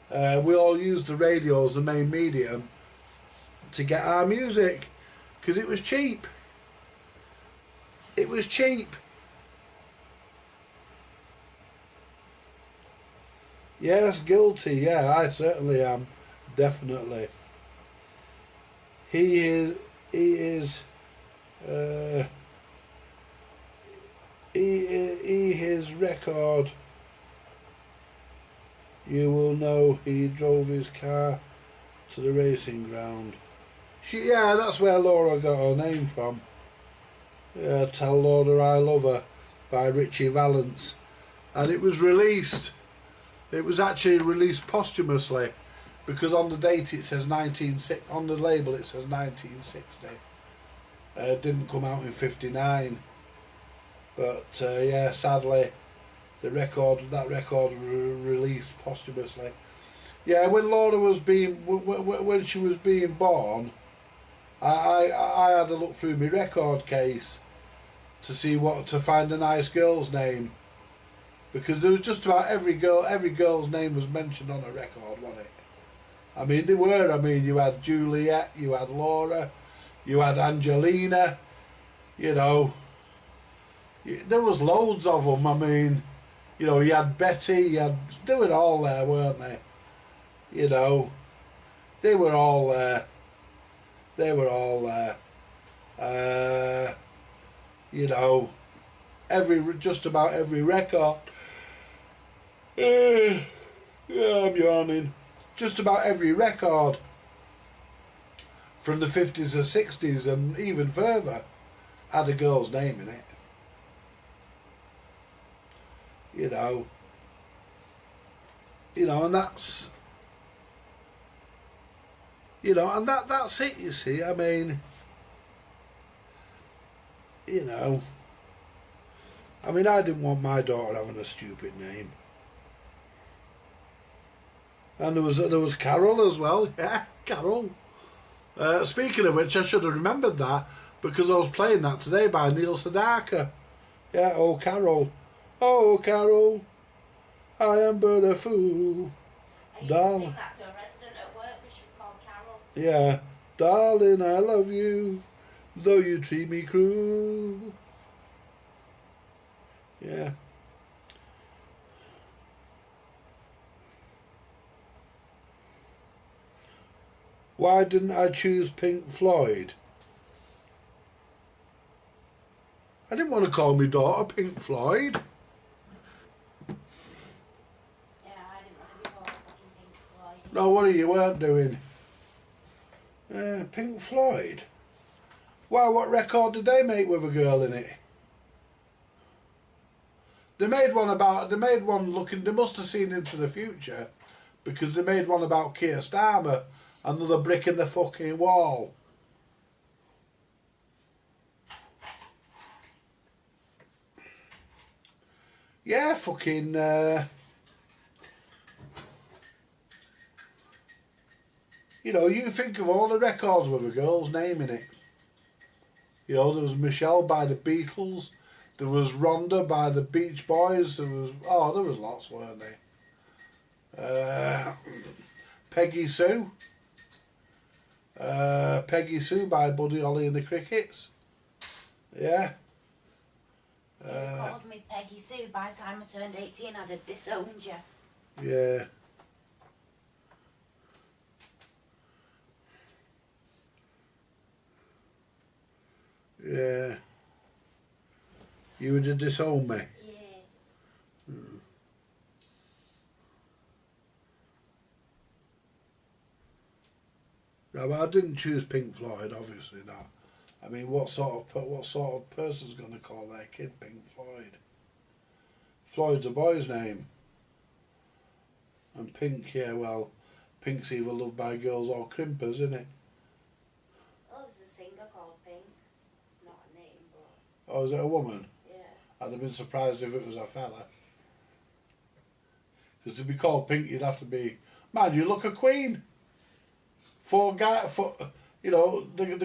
the radio as the main medium to get our music, because it was cheap. It was cheap. Yes, guilty. Yeah, I certainly am. Definitely. His record, you will know he drove his car to the racing ground. Yeah, that's where Laura got her name from. Yeah, Tell Laura I Love Her by Richie Valens. And it was released, it was actually released posthumously, because on the date it says 1960, on the label it says 1960. It didn't come out in 59. But yeah, sadly, that record released posthumously. Yeah, when Laura was when she was being born, I had a look through my record case to find a nice girl's name, because there was just about every girl's name was mentioned on a record, wasn't it? I mean, you had Juliet, you had Laura, you had Angelina, you know, there was loads of them. I mean, you know, you had Betty, they were all there, weren't they? You know, they were all there. You know, just about every record. Yeah, I'm yawning. Just about every record from the 50s or 60s and even further had a girl's name in it. You know, and that's, that's it. You see, I mean, I didn't want my daughter having a stupid name. And there was Carol as well. Yeah, Carol. Speaking of which, I should have remembered that because I was playing that today by Neil Sedaka. Yeah, oh Carol, I am but a fool. I used to sing that to a resident at work, but she was called Carol. Yeah, darling, I love you, though you treat me cruel. Yeah. Why didn't I choose Pink Floyd? I didn't want to call my daughter Pink Floyd. Yeah, I didn't want to be called fucking Pink Floyd. No, what you weren't doing? Pink Floyd? Wow, what record did they make with a girl in it? They made one looking, they must have seen into the future because they made one about Keir Starmer, another brick in the fucking wall. Yeah, fucking, you think of all the records with a girl's name in it. There was Michelle by the Beatles, there was Rhonda by the Beach Boys, there was lots, weren't there? Peggy Sue. Peggy Sue by Buddy Holly and the Crickets. Yeah. You called me Peggy Sue. By the time I turned 18, I'd have disowned you. Yeah. Yeah. You would have disowned me. Yeah. No, but I didn't choose Pink Floyd, obviously not. I mean, what sort of person's going to call their kid Pink Floyd? Floyd's a boy's name. And Pink, yeah, well, Pink's either loved by girls or crimpers, isn't it? Oh, there's a singer called Pink. It's not a name, but... Oh, is it a woman? Yeah. I'd have been surprised if it was a fella. Because to be called Pink, you'd have to be... Man, you look a queen. They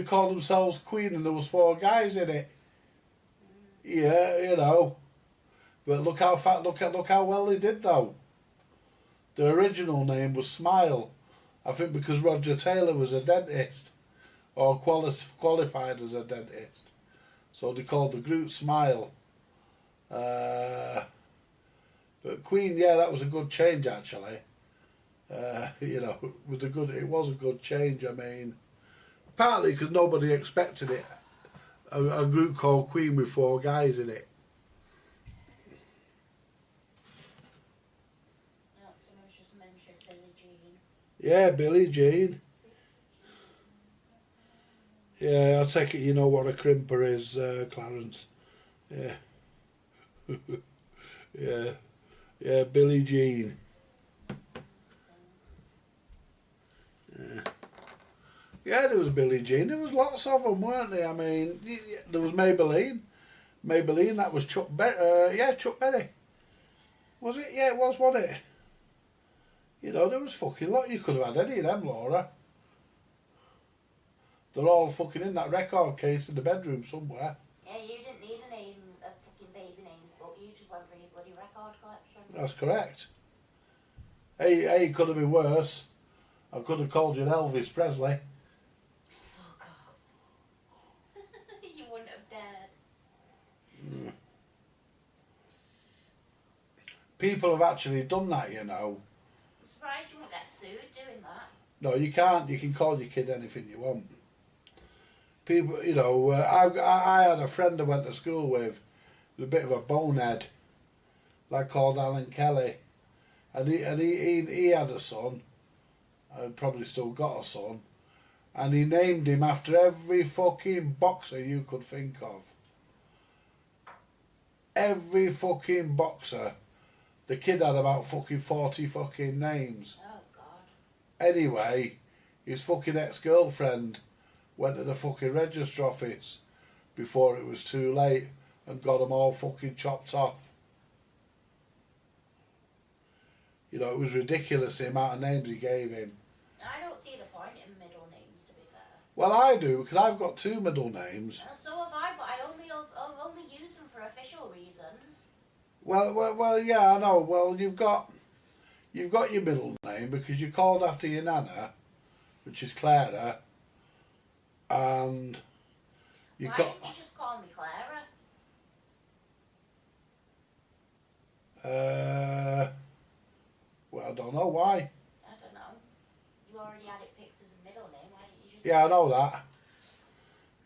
call themselves Queen and there was 4 guys in it. Yeah, But look how well they did though. The original name was Smile. I think because Roger Taylor was a dentist. Or qualified as a dentist. So they called the group Smile. But Queen, yeah, that was a good change actually. It was a good change. I mean, partly because nobody expected it. A group called Queen with 4 guys in it. Someone's just mentioned Billie Jean. Yeah, Billie Jean. Yeah, I take it you know what a crimper is, Clarence. Yeah. Yeah, Billie Jean. Yeah, there was Billie Jean. There was lots of them, weren't there? I mean, there was Maybelline. Maybelline, that was Chuck Berry. Chuck Berry. Was it? Yeah, it was, wasn't it? There was fucking lot. You could have had any of them, Laura. They're all fucking in that record case in the bedroom somewhere. Yeah, you didn't need a name, a fucking baby names book. You just went for your bloody record collection. That's correct. Hey, it could have been worse. I could have called you Elvis Presley. Fuck off. You wouldn't have dared. People have actually done that, I'm surprised you won't get sued doing that. No, you can't. You can call your kid anything you want. People, I had a friend I went to school with, a bit of a bonehead, lad called Alan Kelly, and he had a son, and probably still got a son, and he named him after every fucking boxer you could think of. Every fucking boxer The kid had about fucking 40 fucking names. Oh God. Anyway, his fucking ex-girlfriend went to the fucking register office before it was too late and got them all fucking chopped off. You know, it was ridiculous the amount of names he gave him. I don't see the point in middle names, to be fair. Well, I do, because I've got 2 middle names. So have I, but I only use them for official reasons. Well, yeah, I know. Well, you've got your middle name because you're called after your nana, which is Clara, and Why didn't you just call me Clara? Well, I don't know why. I don't know. You already had it picked as a middle name. Why didn't you just? Yeah, I know that.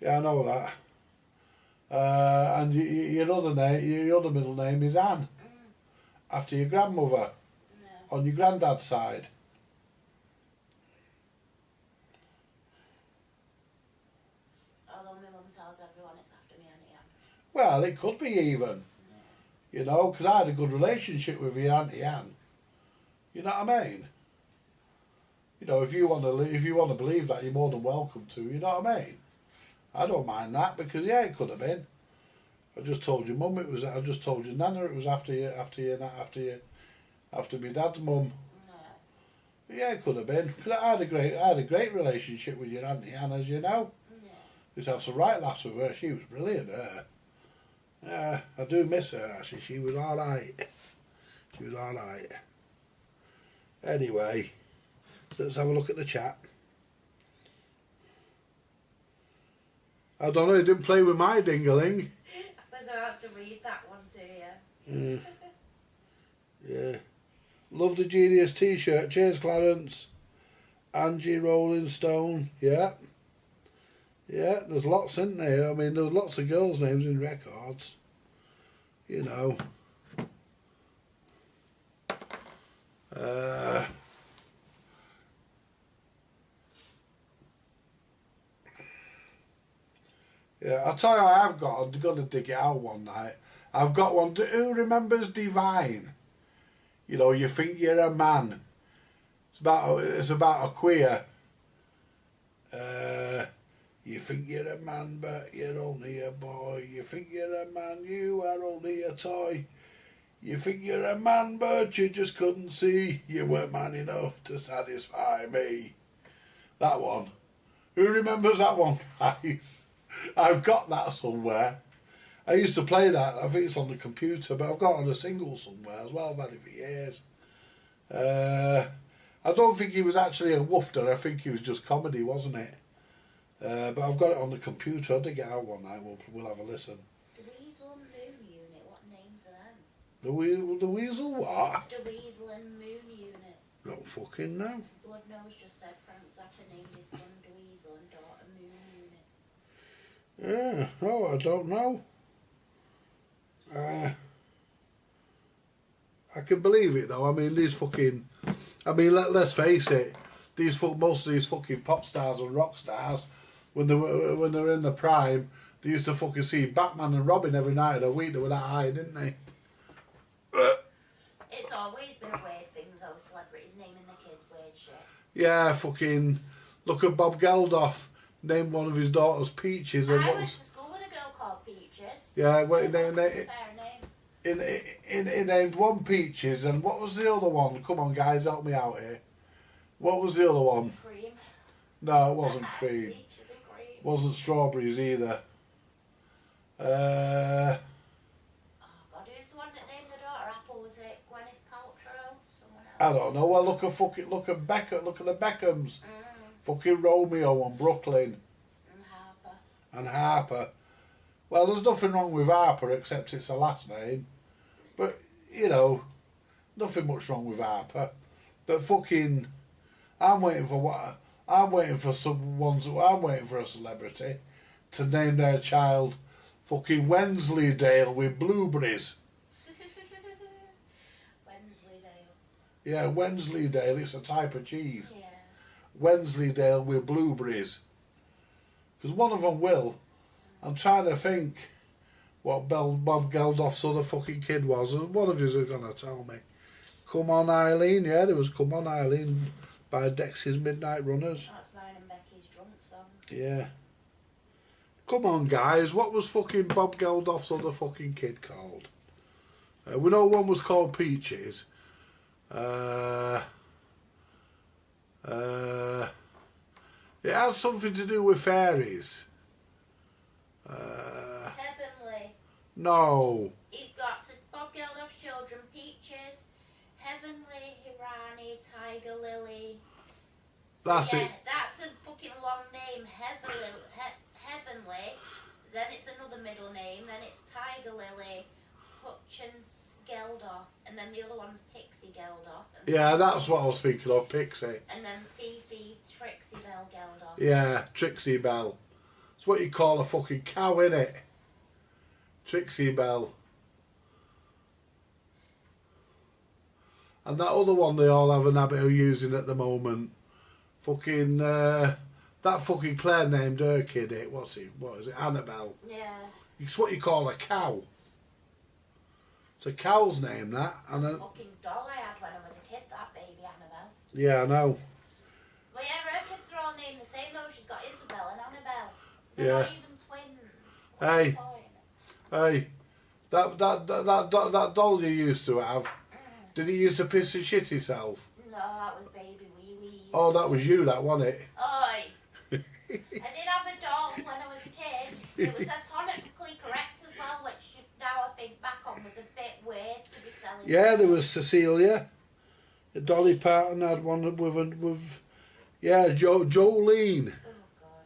Yeah, I know that. And your other middle name is Anne, after your grandmother, No. on your granddad's side. Although my mum tells everyone it's after me Auntie Anne. Well, it could be even. You know, because I had a good relationship with your Auntie Anne. You know what I mean? You know, if you want to believe that, you're more than welcome to. You know what I mean? I don't mind that because yeah, it could have been. I just told your mum it was. I just told your nana it was after my dad's mum. No. Yeah, it could have been. Cause I had a great relationship with your Auntie Anne, as you know. No. Used to have some right laughs with her. She was brilliant. Her. Yeah, I do miss her actually. She was all right. She was all right. Anyway, let's have a look at the chat. I don't know. He didn't play with my dingaling. I was about to read that one to you. Yeah. Love the Genius T-shirt. Cheers, Clarence. Angie Rolling Stone. Yeah. Yeah, there's lots in there. I mean, there was lots of girls' names in records. You know. Yeah, I'll tell you what I've got. I'm going to dig it out one night. I've got one. Who remembers Divine? You know, you think you're a man. It's about a queer. You think you're a man, but you're only a boy. You think you're a man, you are only a toy. You think you're a man, but you just couldn't see. You weren't man enough to satisfy me. That one. Who remembers that one, guys? I've got that somewhere. I used to play that. I think it's on the computer, but I've got it on a single somewhere as well. I've had it for years. I don't think he was actually a woofter. I think he was just comedy, wasn't it? But I've got it on the computer. I'll dig it out one night. We'll have a listen. The Weasel and Moon Unit. What names are them? The Weasel what? The Weasel and Moon Unit. Don't fucking know. Blood Nose just said Frank Zappa named his son Dweezil and daughter Moon Unit. Yeah. Oh, I don't know. I can believe it though. I mean, these fucking. I mean, let's face it. Most of these fucking pop stars and rock stars, when they're in the prime, they used to fucking see Batman and Robin every night of the week. They were that high, didn't they? It's always been a weird thing though, celebrities naming their kids weird shit. Yeah, fucking. Look at Bob Geldof. Named one of his daughters Peaches. And I went to school with a girl called Peaches. Yeah, well, It wasn't a fair name. He named one Peaches, and what was the other one? Come on, guys, help me out here. What was the other one? Cream. No, it wasn't cream. Peaches and cream. Wasn't strawberries either. Oh God, who's the one that named the daughter Apple? Was it Gwyneth Paltrow? Someone else? I don't know. Well, look at the Beckhams. Fucking Romeo and Brooklyn. And Harper. Well, there's nothing wrong with Harper except it's her last name. But, you know, nothing much wrong with Harper. But fucking, I'm waiting for a celebrity to name their child fucking Wensleydale with blueberries. Wensleydale. Yeah, Wensleydale, it's a type of cheese. Yeah. Wensleydale with blueberries. Because one of them will. I'm trying to think what Bob Geldof's other fucking kid was, and one of yous are going to tell me. Come On Eileen, yeah, there was Come On Eileen by Dexys Midnight Runners. That's mine and Becky's drunk song. Yeah. Come on, guys, what was fucking Bob Geldof's other fucking kid called? We know one was called Peaches. It had something to do with fairies. Heavenly. No. He's got Bob Geldof's children, Peaches, Heavenly, Hirani, Tiger Lily. So That's yeah, it. That's a fucking long name. Heavenly. Then it's another middle name. Then it's Tiger Lily, Hutchins Geldof, and then the other one's Pixie Geldof. Yeah, that's what I was thinking of, Pixie. And then Fifi Trixie Bell Geldof. Yeah, Trixie Bell. It's what you call a fucking cow, innit? Trixie Bell. And that other one they all have an habit of using at the moment. Fucking, that fucking Claire named her kid it. What is it? Annabelle. Yeah. It's what you call a cow. It's a cow's name, that. And then, Fucking doll I had when I was a kid, that baby Annabelle. yeah, I know. Well, yeah, her kids are all named the same though. She's got Isabel and Annabelle. They're Yeah. not even twins. What's Hey. the point? Hey, that doll you used to have, did he used to piss and shit himself? No, that was baby wee wee. Oh, that was you, that wasn't it? Oi! I did have a doll when I was a kid. It was anatomically correct as well, which now I think back on was a bit weird to be selling. Yeah, there was Cecilia. Dolly Parton had one with Jolene. Oh God.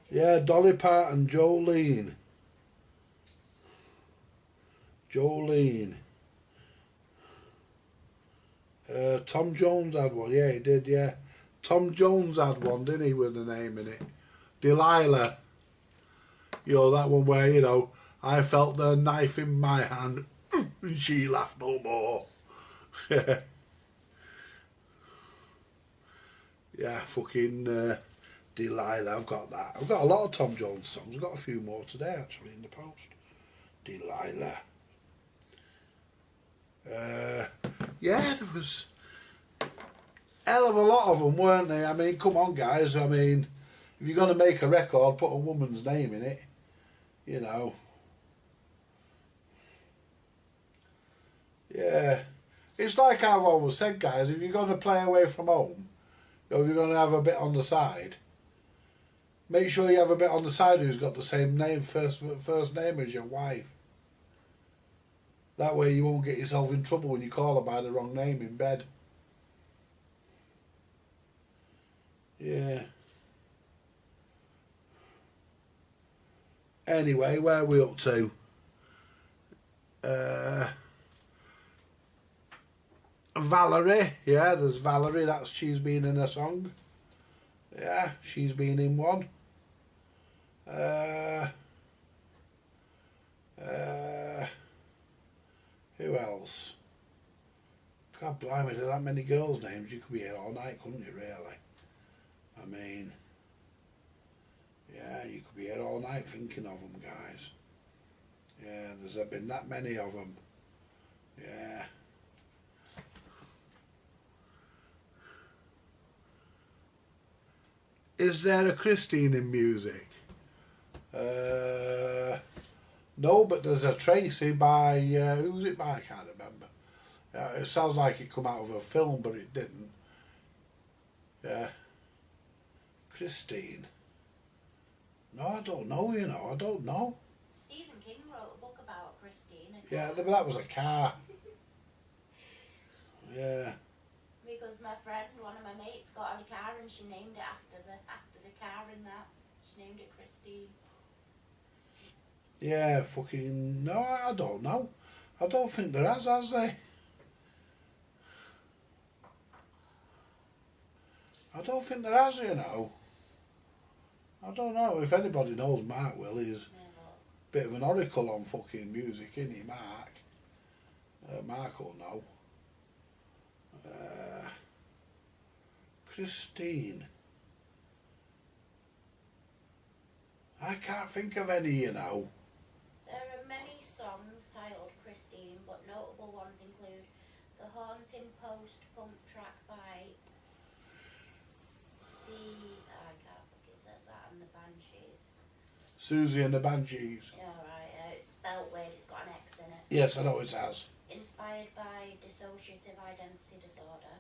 Yeah, Dolly Parton, Jolene. Tom Jones had one, yeah, he did, yeah. Tom Jones had one, didn't he, with the name in it? Delilah. You know, that one where, you know, I felt the knife in my hand and she laughed no more. Yeah, fucking Delilah, I've got that. I've got a lot of Tom Jones songs. I've got a few more today, actually, in the post. Delilah. Yeah, there was hell of a lot of them, weren't they? I mean, come on, guys. I mean, if you're going to make a record, put a woman's name in it. You know. Yeah. It's like I've always said, guys, if you're going to play away from home, or if you're going to have a bit on the side, make sure you have a bit on the side who's got the same name, first name as your wife. That way you won't get yourself in trouble when you call her by the wrong name in bed. Yeah. Anyway, where are we up to? Valerie. Yeah, there's Valerie. She's been in a song. Yeah, she's been in one. Who else? God blimey, there's that many girls' names. You could be here all night, couldn't you, really? I mean, yeah, you could be here all night thinking of them, guys. Yeah, there's been that many of them. Yeah. Is there a Christine in music? No, but there's a Tracy by, who's it by? I can't remember. It sounds like it come out of a film, but it didn't. Yeah. Christine. No, I don't know, you know, I don't know. Stephen King wrote a book about Christine. Yeah, but that was a car. Yeah. Because my friend, one of my mates, got a car and she named it after the car and that. She named it Christine. Yeah, fucking... No, I don't know. I don't think there has they? I don't think there has, you know. I don't know. If anybody knows, Mark will. He's a bit of an oracle on fucking music, isn't he, Mark? Mark will know. Christine. I can't think of any, you know. There are many songs titled Christine, but notable ones include The Haunting Post pump track by I can't fucking says that, and the Banshees. Susie and the Banshees. Yeah, right, it's spelt weird, it's got an X in it. Yes, I know it has. Inspired by dissociative identity disorder.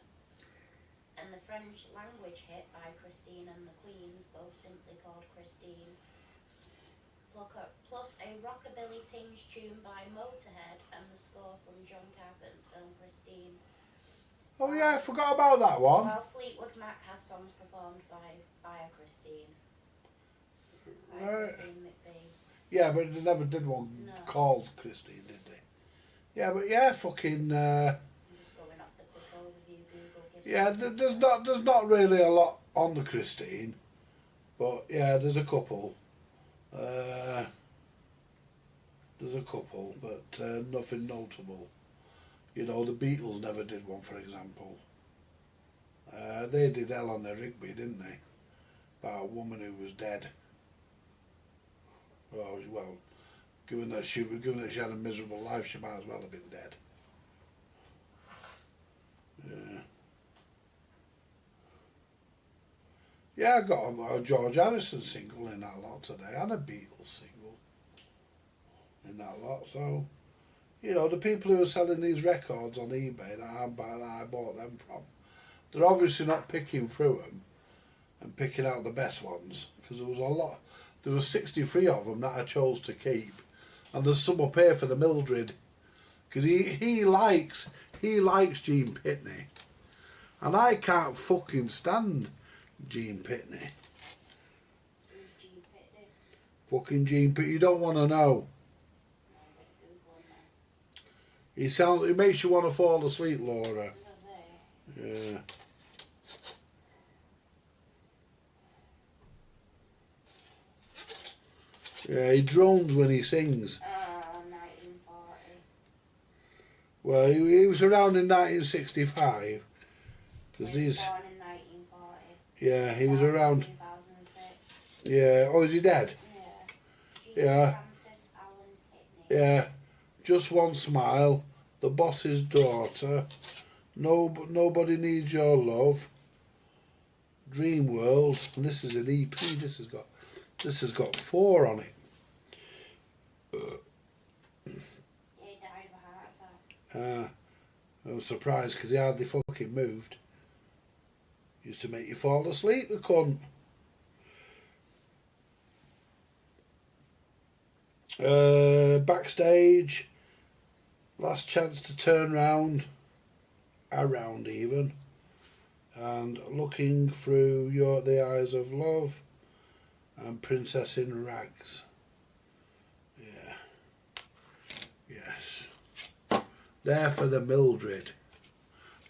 And the French language hit by Christine and the Queens, both simply called Christine. Plus a rockabilly tinge tune by Motorhead and the score from John Carpenter's film Christine. Oh yeah, I forgot about that one. While Fleetwood Mac has songs performed by a Christine. By Right. Christine McVie. Yeah, but they never did one No. called Christine, did they? Yeah, but yeah, fucking. I'm just going off the quick overview Google gives. Yeah, there's not really a lot on the Christine, but yeah, there's a couple. There's a couple, but nothing notable. You know, the Beatles never did one, for example. They did Eleanor Rigby, didn't they? About a woman who was dead. Well, given that she had a miserable life, she might as well have been dead. Yeah. Yeah, I got a George Harrison single in that lot today, and a Beatles single in that lot. So, you know, the people who are selling these records on eBay that I bought them from, they're obviously not picking through them and picking out the best ones, because there was a lot. There were 63 of them that I chose to keep, and there's some up here for the Mildred, because he likes Gene Pitney, and I can't fucking stand Gene Pitney. Who's Gene Pitney? Fucking Gene Pitney. You don't want to know. He makes you want to fall asleep, Laura. Yeah. Yeah, he drones when he sings. 1940. Well, he was around in 1965. He Because was born in 1940. Yeah, he was Born in around. 2006. Yeah. Oh, is he dead? Yeah. Gene Yeah. Francis Allen Pitney. Yeah. Just One Smile. The Boss's Daughter. Nobody Needs Your Love. Dream World. And this is an EP. This has got 4 on it. He died of a heart attack. I was surprised because he hardly fucking moved. Used to make you fall asleep, the cunt. Backstage. Last Chance to Turn Round. Around even. And Looking Through the Eyes of Love. And Princess in Rags. Yeah. Yes. There for the Mildred.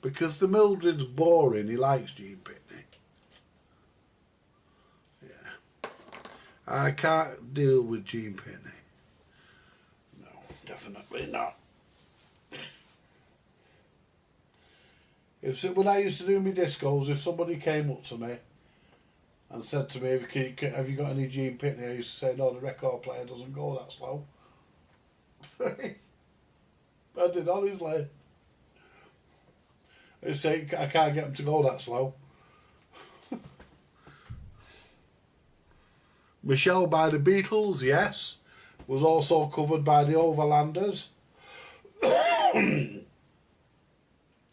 Because the Mildred's boring, he likes Gene Pitney. Yeah. I can't deal with Gene Pitney. No, definitely not. When I used to do my discos, if somebody came up to me and said to me, have you got any Gene Pitney? I used to say, no, the record player doesn't go that slow. I did, honestly. I used to say, I can't get them to go that slow. Michelle by the Beatles, yes. Was also covered by the Overlanders.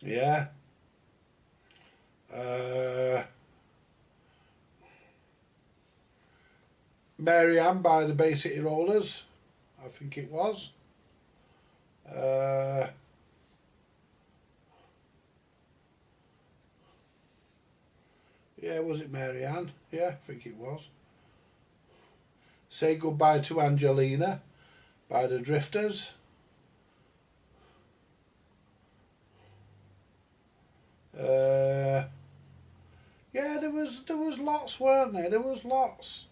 Yeah. Mary Ann by the Bay City Rollers, I think it was. Yeah, was it Mary Ann? Yeah, I think it was. Say Goodbye to Angelina by the Drifters. Yeah, there was lots, weren't there? There was lots.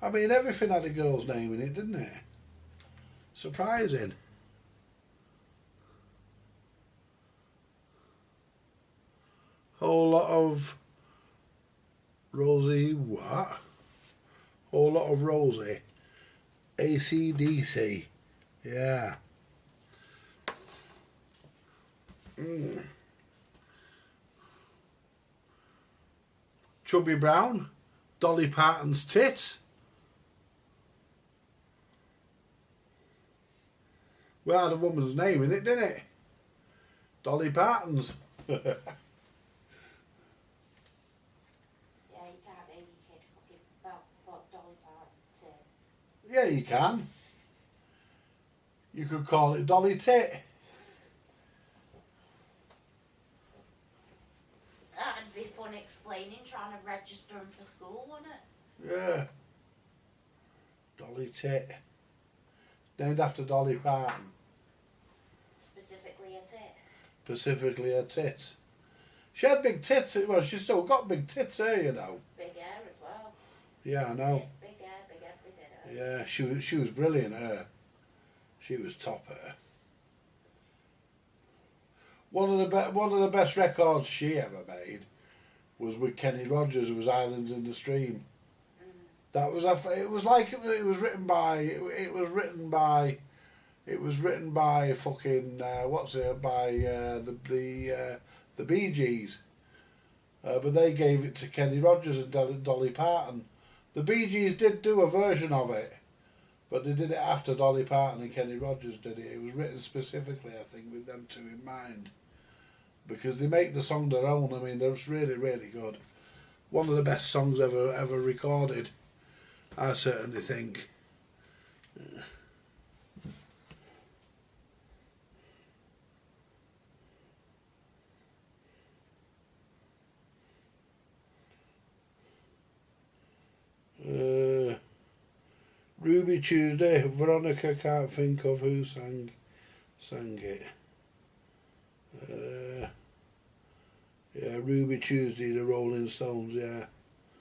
I mean, everything had a girl's name in it, didn't it? Surprising. Whole lot of Rosie, what? Whole lot of Rosie. AC/DC. Yeah. Chubby Brown, Dolly Parton's tits. Well, had a woman's name in it, didn't it? Dolly Parton's. Yeah, you can't name your kid fucking about what Dolly Parton said. Yeah, you can. You could call it Dolly Tit. That'd be fun explaining, trying to register him for school, wouldn't it? Yeah. Dolly Tit. Named after Dolly Parton. Specifically a tit. Specifically her tits. She had big tits. Well, she's still got big tits here, you know. Big hair as well. Yeah, I know. Tits, big hair, big everything. Her. Yeah, she was brilliant, her. She was top, her. One of the best records she ever made was with Kenny Rogers. It was Islands in the Stream. That was it was like it was written by fucking the Bee Gees, but they gave it to Kenny Rogers and Dolly Parton. The Bee Gees did do a version of it, but they did it after Dolly Parton and Kenny Rogers did it. It was written specifically, I think, with them two in mind, because they make the song their own. I mean, they're really, really good. One of the best songs ever recorded, I certainly think. Ruby Tuesday, Veronica can't think of who sang it. Yeah, Ruby Tuesday, the Rolling Stones, yeah.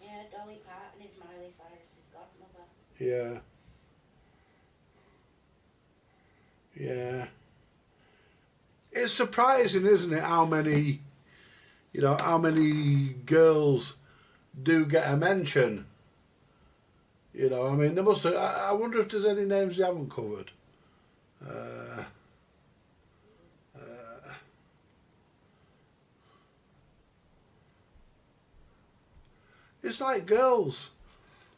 Yeah, Dolly Parton is Miley Cyrus's godmother. Yeah. Yeah. It's surprising, isn't it, how many girls do get a mention. You know, I mean, there must have, I wonder if there's any names they haven't covered. It's like girls.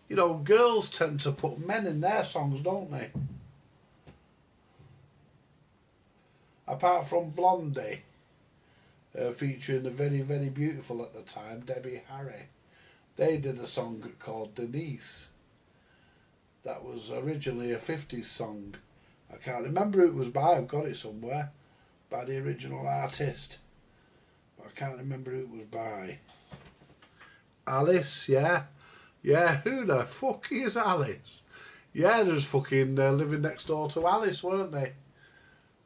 You know, girls tend to put men in their songs, don't they? Apart from Blondie, featuring the very, very beautiful at the time, Debbie Harry. They did a song called Denise. That was originally a 50s song. I can't remember who it was by, I've got it somewhere, by the original artist. But I can't remember who it was by. Alice, yeah. Yeah, who the fuck is Alice? Yeah, there's fucking Living Next Door to Alice, weren't they?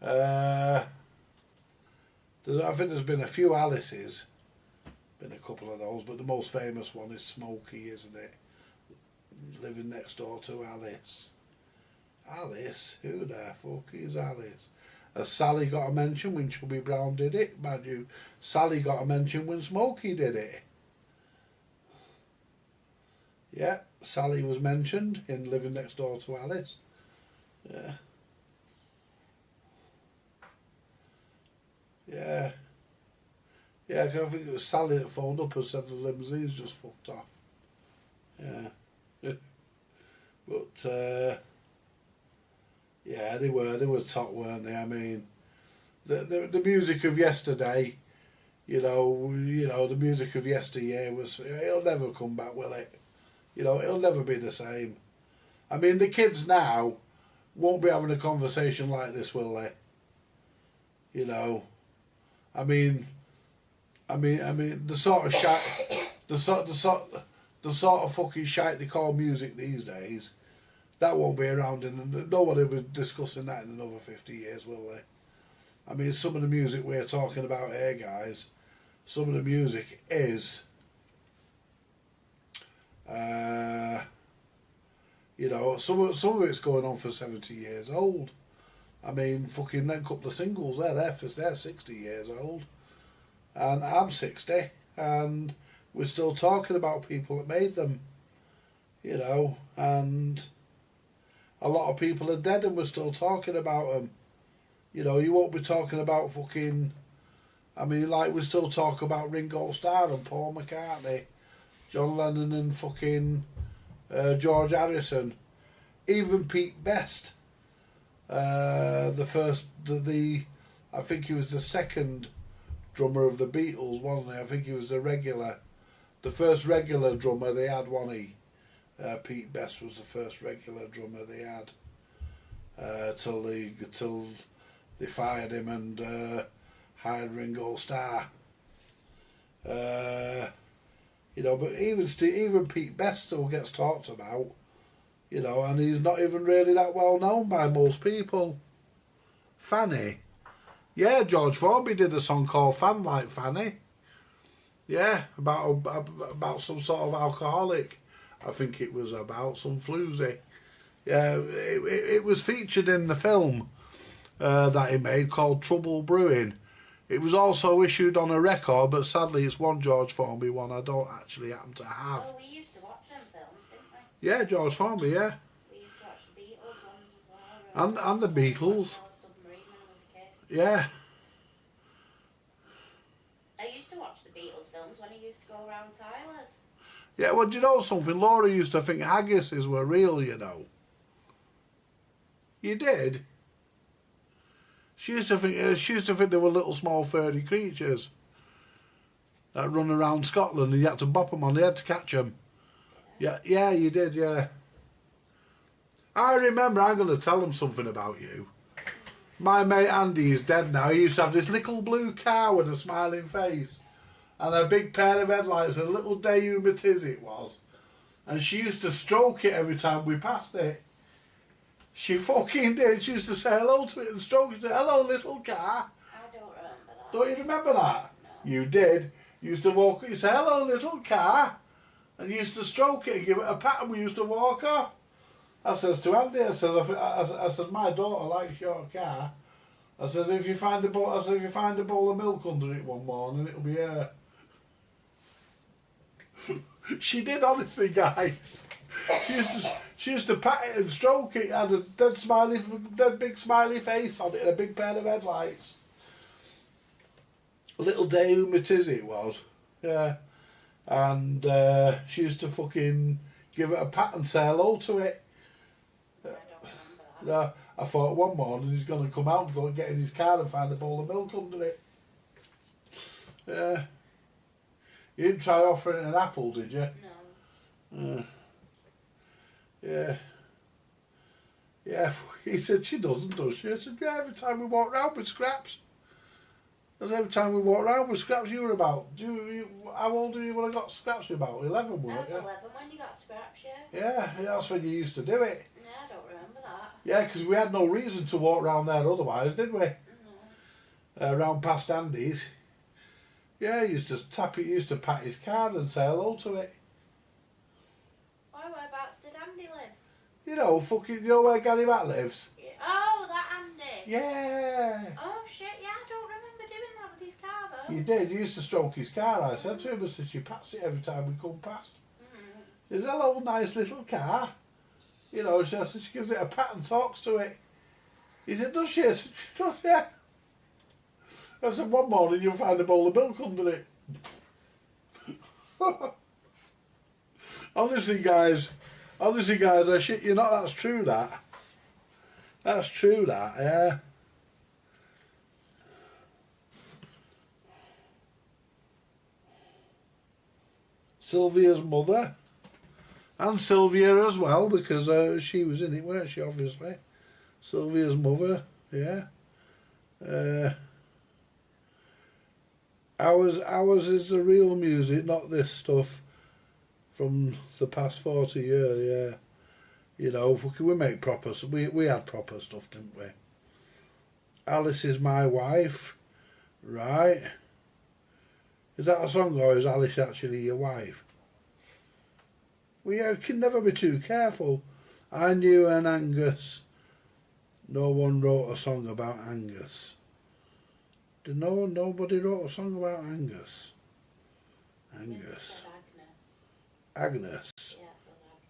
I think there's been a few Alices. Been a couple of those, but the most famous one is Smokey, isn't it? Living Next Door to Alice. Alice? Who the fuck is Alice? Has Sally got a mention when Chubby Brown did it? Mind you, Sally got a mention when Smokey did it. Yeah, Sally was mentioned in Living Next Door to Alice. Yeah. Yeah. Yeah, 'cause I think it was Sally that phoned up and said the limousine's just fucked off. Yeah. But, yeah, they were top, weren't they? I mean, the music of yesterday, you know, the music of yesteryear it'll never come back, will it? You know, it'll never be the same. I mean, the kids now won't be having a conversation like this, will they? You know, I mean, the sort of shite, the sort of fucking shite they call music these days, that won't be around, and nobody will be discussing that in another 50 years, will they? I mean, some of the music we're talking about here, guys, some of the music is, you know, some of it's going on for 70 years old. I mean, fucking them couple of singles they're 60 years old, and I'm 60, and we're still talking about people that made them, you know, and a lot of people are dead and we're still talking about them. You know, you won't be talking about fucking I mean, like, we still talk about Ringo Starr and Paul McCartney, John Lennon and fucking George Harrison, even Pete Best. The first, I think he was the second drummer of the Beatles, wasn't he? I think he was the first regular drummer they had, wasn't he? Pete Best was the first regular drummer they had till they fired him and hired Ringo Starr. You know, but even Pete Best still gets talked about. You know, and he's not even really that well known by most people. Fanny. Yeah, George Formby did a song called Fan Like Fanny. Yeah, about some sort of alcoholic. I think it was about some floozy. Yeah, it was featured in the film that he made called Trouble Brewing. It was also issued on a record, but sadly it's one George Formby one I don't actually happen to have. Oh, we used to watch them films, didn't we? Yeah, George Formby, yeah. We used to watch the Beatles ones as well. And the Beatles. Submarine when I was a kid. Yeah. I used to watch the Beatles films when I used to go around Tyler's. Yeah, well, do you know something? Laura used to think haggises were real, you know. You did? She used to think they were little small furry creatures that run around Scotland and you had to bop them on the head to catch them. Yeah, you did, yeah. I remember, I'm going to tell them something about you. My mate Andy is dead now. He used to have this little blue car with a smiling face and a big pair of headlights and a little Daewoo Matiz it was. And she used to stroke it every time we passed it. She fucking did. She used to say hello to it and stroke it. Hello, little car. I don't remember that. Don't you remember that? No. You did. You used to walk. You say hello, little car, and you used to stroke it and give it a pat. And we used to walk off. I says to Andy, I says my daughter likes your car. I says if you find a bowl, of milk under it one morning, it'll be her. She did, honestly, guys. She used to pat it and stroke it. It had a dead big smiley face on it and a big pair of headlights. A little Daewoo Matiz it was, yeah. And she used to fucking give it a pat and say hello to it. I don't remember that. I thought one morning he's going to come out and go and get in his car and find a bowl of milk under it. Yeah. You didn't try offering an apple, did you? No. Yeah. Yeah, he said she doesn't, does she? I said, yeah, every time we walk round with Scraps. I said, every time we walk round with Scraps, you were about, how old were you when I got Scraps? You were about 11, I weren't was you? 11 when you got Scraps, yeah. Yeah, that's when you used to do it. No, I don't remember that. Yeah, because we had no reason to walk round there otherwise, did we? No. Round past Andy's. Yeah, he used to pat his car and say hello to it. Why, whereabouts did Andy live? You know where Gary Matt lives? Yeah. Oh, that Andy. Yeah. Oh shit, yeah, I don't remember doing that with his car though. You did. You used to stroke his car. I said to him, I said, she pats it every time we come past. She says, hello, nice little car. You know, she gives it a pat and talks to it. He said, does she? I said, she does, yeah. I said, one morning you'll find a bowl of milk under it. Honestly, guys, I shit you not, that's true, that. That's true, that, yeah. Sylvia's mother. And Sylvia as well, because she was in it, weren't she, obviously. Sylvia's mother, yeah. Ours is the real music, not this stuff from the past 40 years, yeah. You know, we make proper, we had proper stuff, didn't we? Alice is my wife, right. Is that a song, or is Alice actually your wife? We can never be too careful. I knew an Angus. No one wrote a song about Angus. Nobody wrote a song about Angus. Angus. Agnes. Yeah,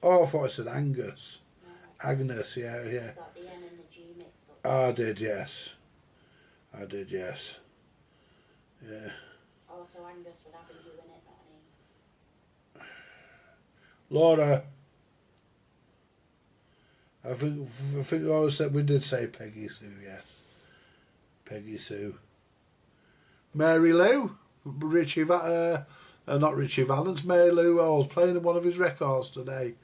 Oh, I thought it said Angus. no, Agnes, yeah. got the N and the G mixed up. I did, yes. Yeah. Also, Angus would have you in it, not me. Laura. I think I always said we did say Peggy Sue, yes. Peggy Sue. Mary Lou, not Richie Valens, Mary Lou Hall's playing one of his records today.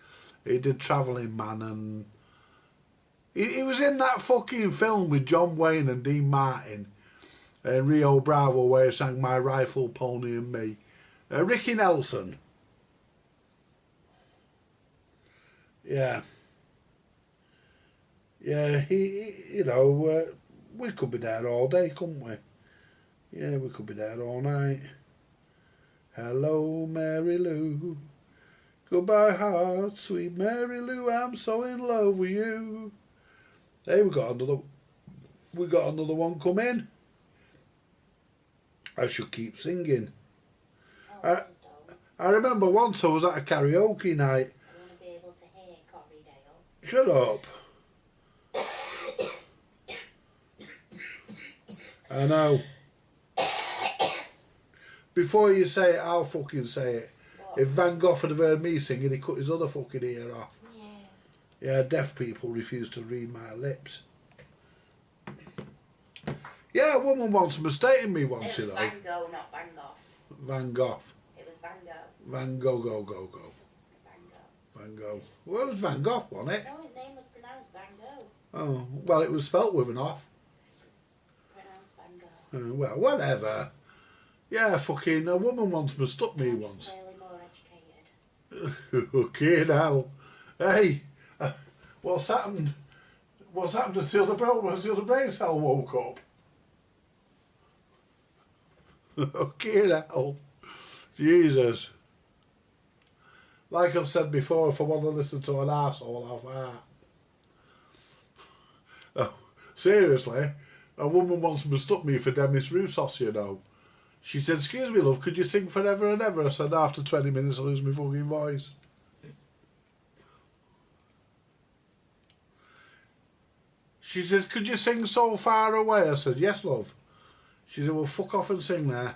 He did Travelling Man, and he was in that fucking film with John Wayne and Dean Martin and Rio Bravo where he sang My Rifle, Pony and Me. Ricky Nelson. Yeah. Yeah, we could be there all day, couldn't we? Yeah, we could be there all night. Hello, Mary Lou. Goodbye, heart, sweet Mary Lou. I'm so in love with you. Hey, we got another one come in. I should keep singing. Oh, I remember once I was at a karaoke night. I want to be able to hear Corrie Dale. Shut up. I know. Before you say it, I'll fucking say it. What? If Van Gogh had heard me singing, he cut his other fucking ear off. Yeah. Yeah, deaf people refuse to read my lips. Yeah, a woman once mistaken me once, It was Van Gogh, not Van Gogh. Van Gogh. It was Van Gogh. Van Gogh, go. Van Gogh. Van Gogh. Well, it was Van Gogh, wasn't it? No, his name was pronounced Van Gogh. Oh, well, it was spelt with an off. Pronounced Van Gogh. Well, whatever. Yeah, fucking, a woman once mistook me I'm once. just really more educated. Fucking hell. Hey, what's happened? What's happened to the other brain cell woke up? Fucking hell. Jesus. Like I've said before, if I want to listen to an arsehole, I'll fart. Oh, seriously, a woman once mistook me for Demis Roussos, you know. She said, "Excuse me, love, could you sing Forever and Ever?" I said, "After 20 minutes I lose my fucking voice." She says, "Could you sing So Far Away?" I said, "Yes, love." She said, "Well, fuck off and sing there."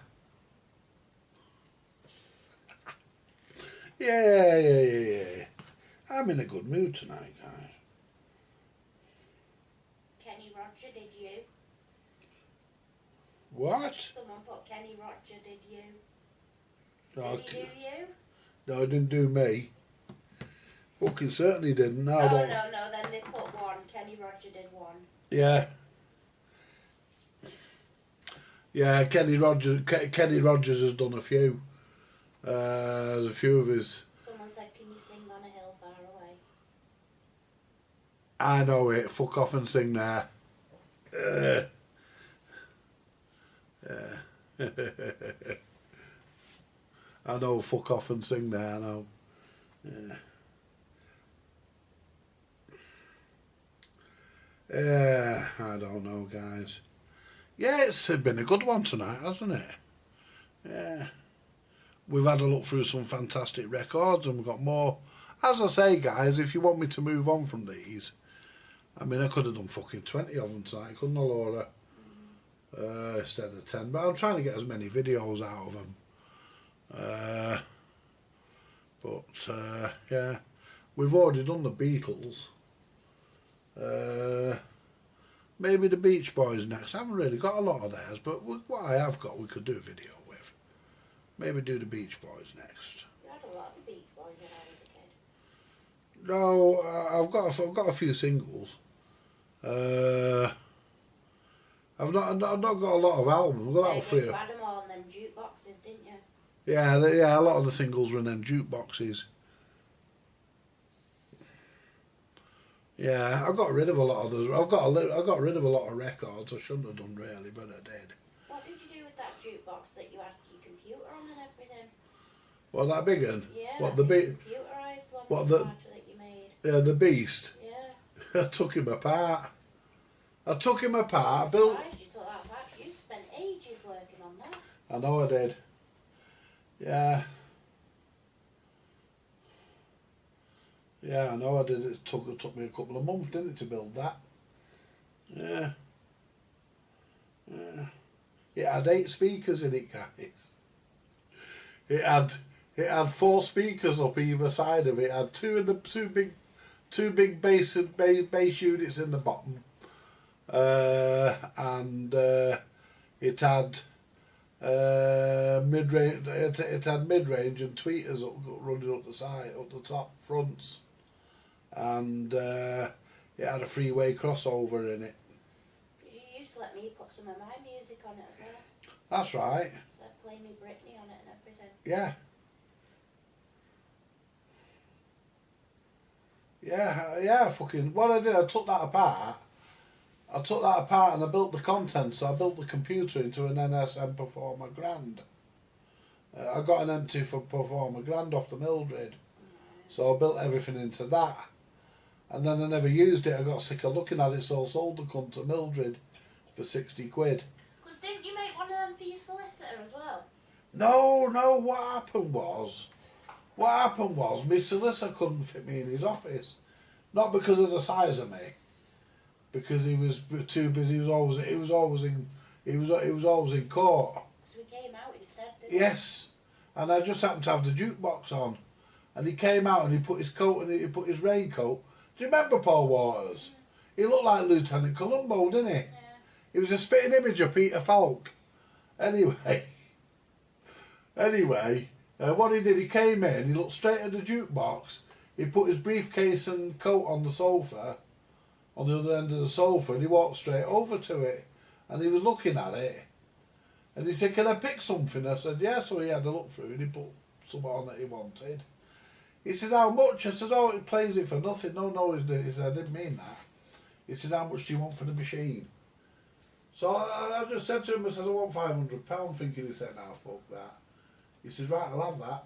Yeah. I'm in a good mood tonight, guys. Kenny Roger, did you? What? Someone put Kenny Roger, did you? No, Did he do you? no, it didn't do me. Fucking certainly didn't. No, Oh, don't. no, then they put one. Kenny Roger did one. Yeah. Yeah, Kenny Rogers has done a few. There's a few of his. Someone said, can you sing On a Hill Far Away? I know it. Fuck off and sing there. I know. Fuck off and sing there. I know. I don't know, guys. Yeah, it's been a good one tonight, hasn't it? Yeah. We've had a look through some fantastic records and we've got more. As I say, guys, if you want me to move on from these, I mean, I could have done fucking 20 of them tonight, couldn't I, Laura? Instead of 10. But I'm trying to get as many videos out of them. Yeah. We've already done the Beatles. Maybe the Beach Boys next. I haven't really got a lot of theirs, but what I have got we could do a video with. Maybe do the Beach Boys next. You had a lot of the Beach Boys when I was a kid. No, I've got a few singles. I've not got a lot of albums. I've got about three. You had them all in them jukeboxes, didn't you? Yeah, a lot of the singles were in them jukeboxes. Yeah, I got rid of a lot of those. I got rid of a lot of records. I shouldn't have done really, but I did. What did you do with that jukebox that you had your computer on and everything? What, that big one? Yeah. What, the computerised one? what, that you made? Yeah, the Beast. Yeah. I took him apart. I'm built. surprised you took that apart. You spent ages working on that. I know I did. Yeah. Yeah, I know I did. It took me a couple of months, didn't it, to build that? Yeah. It had 8 speakers in it, guys. It had 4 speakers up either side of it. It had two big bass units in the bottom, and it had mid range. It had mid range and tweeters running up the side, up the top fronts, and it had a freeway crossover in it. You used to let me put some of my music on it as well. That's right. So I'd play me Britney on it and everything. Yeah. Yeah, fucking. What I did, I took that apart. And I built the content. So I built the computer into an NSM Performer Grand. I got an M2 for Performer Grand off the Mildred. So I built everything into that. And then I never used it. I got sick of looking at it, so I sold the cunt to Mildred for 60 quid. Because didn't you make one of them for your solicitor as well? No, what happened was my solicitor couldn't fit me in his office. Not because of the size of me, because he was too busy. He was always in court. So he came out instead, didn't Yes, and I just happened to have the jukebox on, and he came out and he put his coat and he put his raincoat. Do you remember Paul Waters? He looked like Lieutenant Columbo, didn't he? Yeah. He was a spitting image of Peter Falk. Anyway, what he did, he came in, he looked straight at the jukebox, he put his briefcase and coat on the sofa, on the other end of the sofa, and he walked straight over to it, and he was looking at it, and he said, "Can I pick something?" I said, "Yeah." So he had a look through and he put something on that he wanted. He said, "How much?" I said, "Oh, it plays it for nothing." No, he said, "I didn't mean that." He said, "How much do you want for the machine?" So I just said to him, I said, "I want £500, thinking he said, "Nah, fuck that." He says, "Right, I'll have that."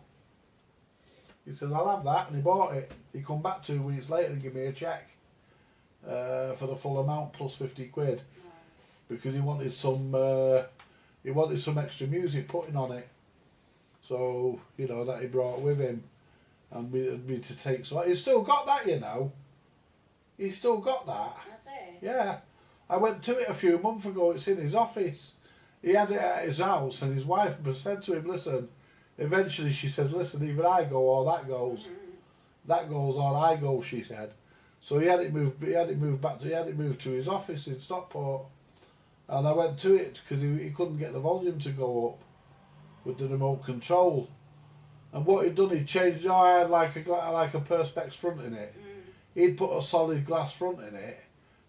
He said, "I'll have that," and he bought it. He come back 2 weeks later and give me a cheque for the full amount plus 50 quid because he wanted some extra music putting on it. So that he brought with him and me to take. So he's still got that, He's still got that. I say. Yeah, I went to it a few months ago. It's in his office. He had it at his house, and his wife said to him, "Listen." Eventually, she says, "Listen, either I go or that goes. That goes or I go." She said. So he had it moved to his office in Stockport, and I went to it because he couldn't get the volume to go up with the remote control. And what he'd done, he'd changed. I had like a perspex front in it. He'd put a solid glass front in it,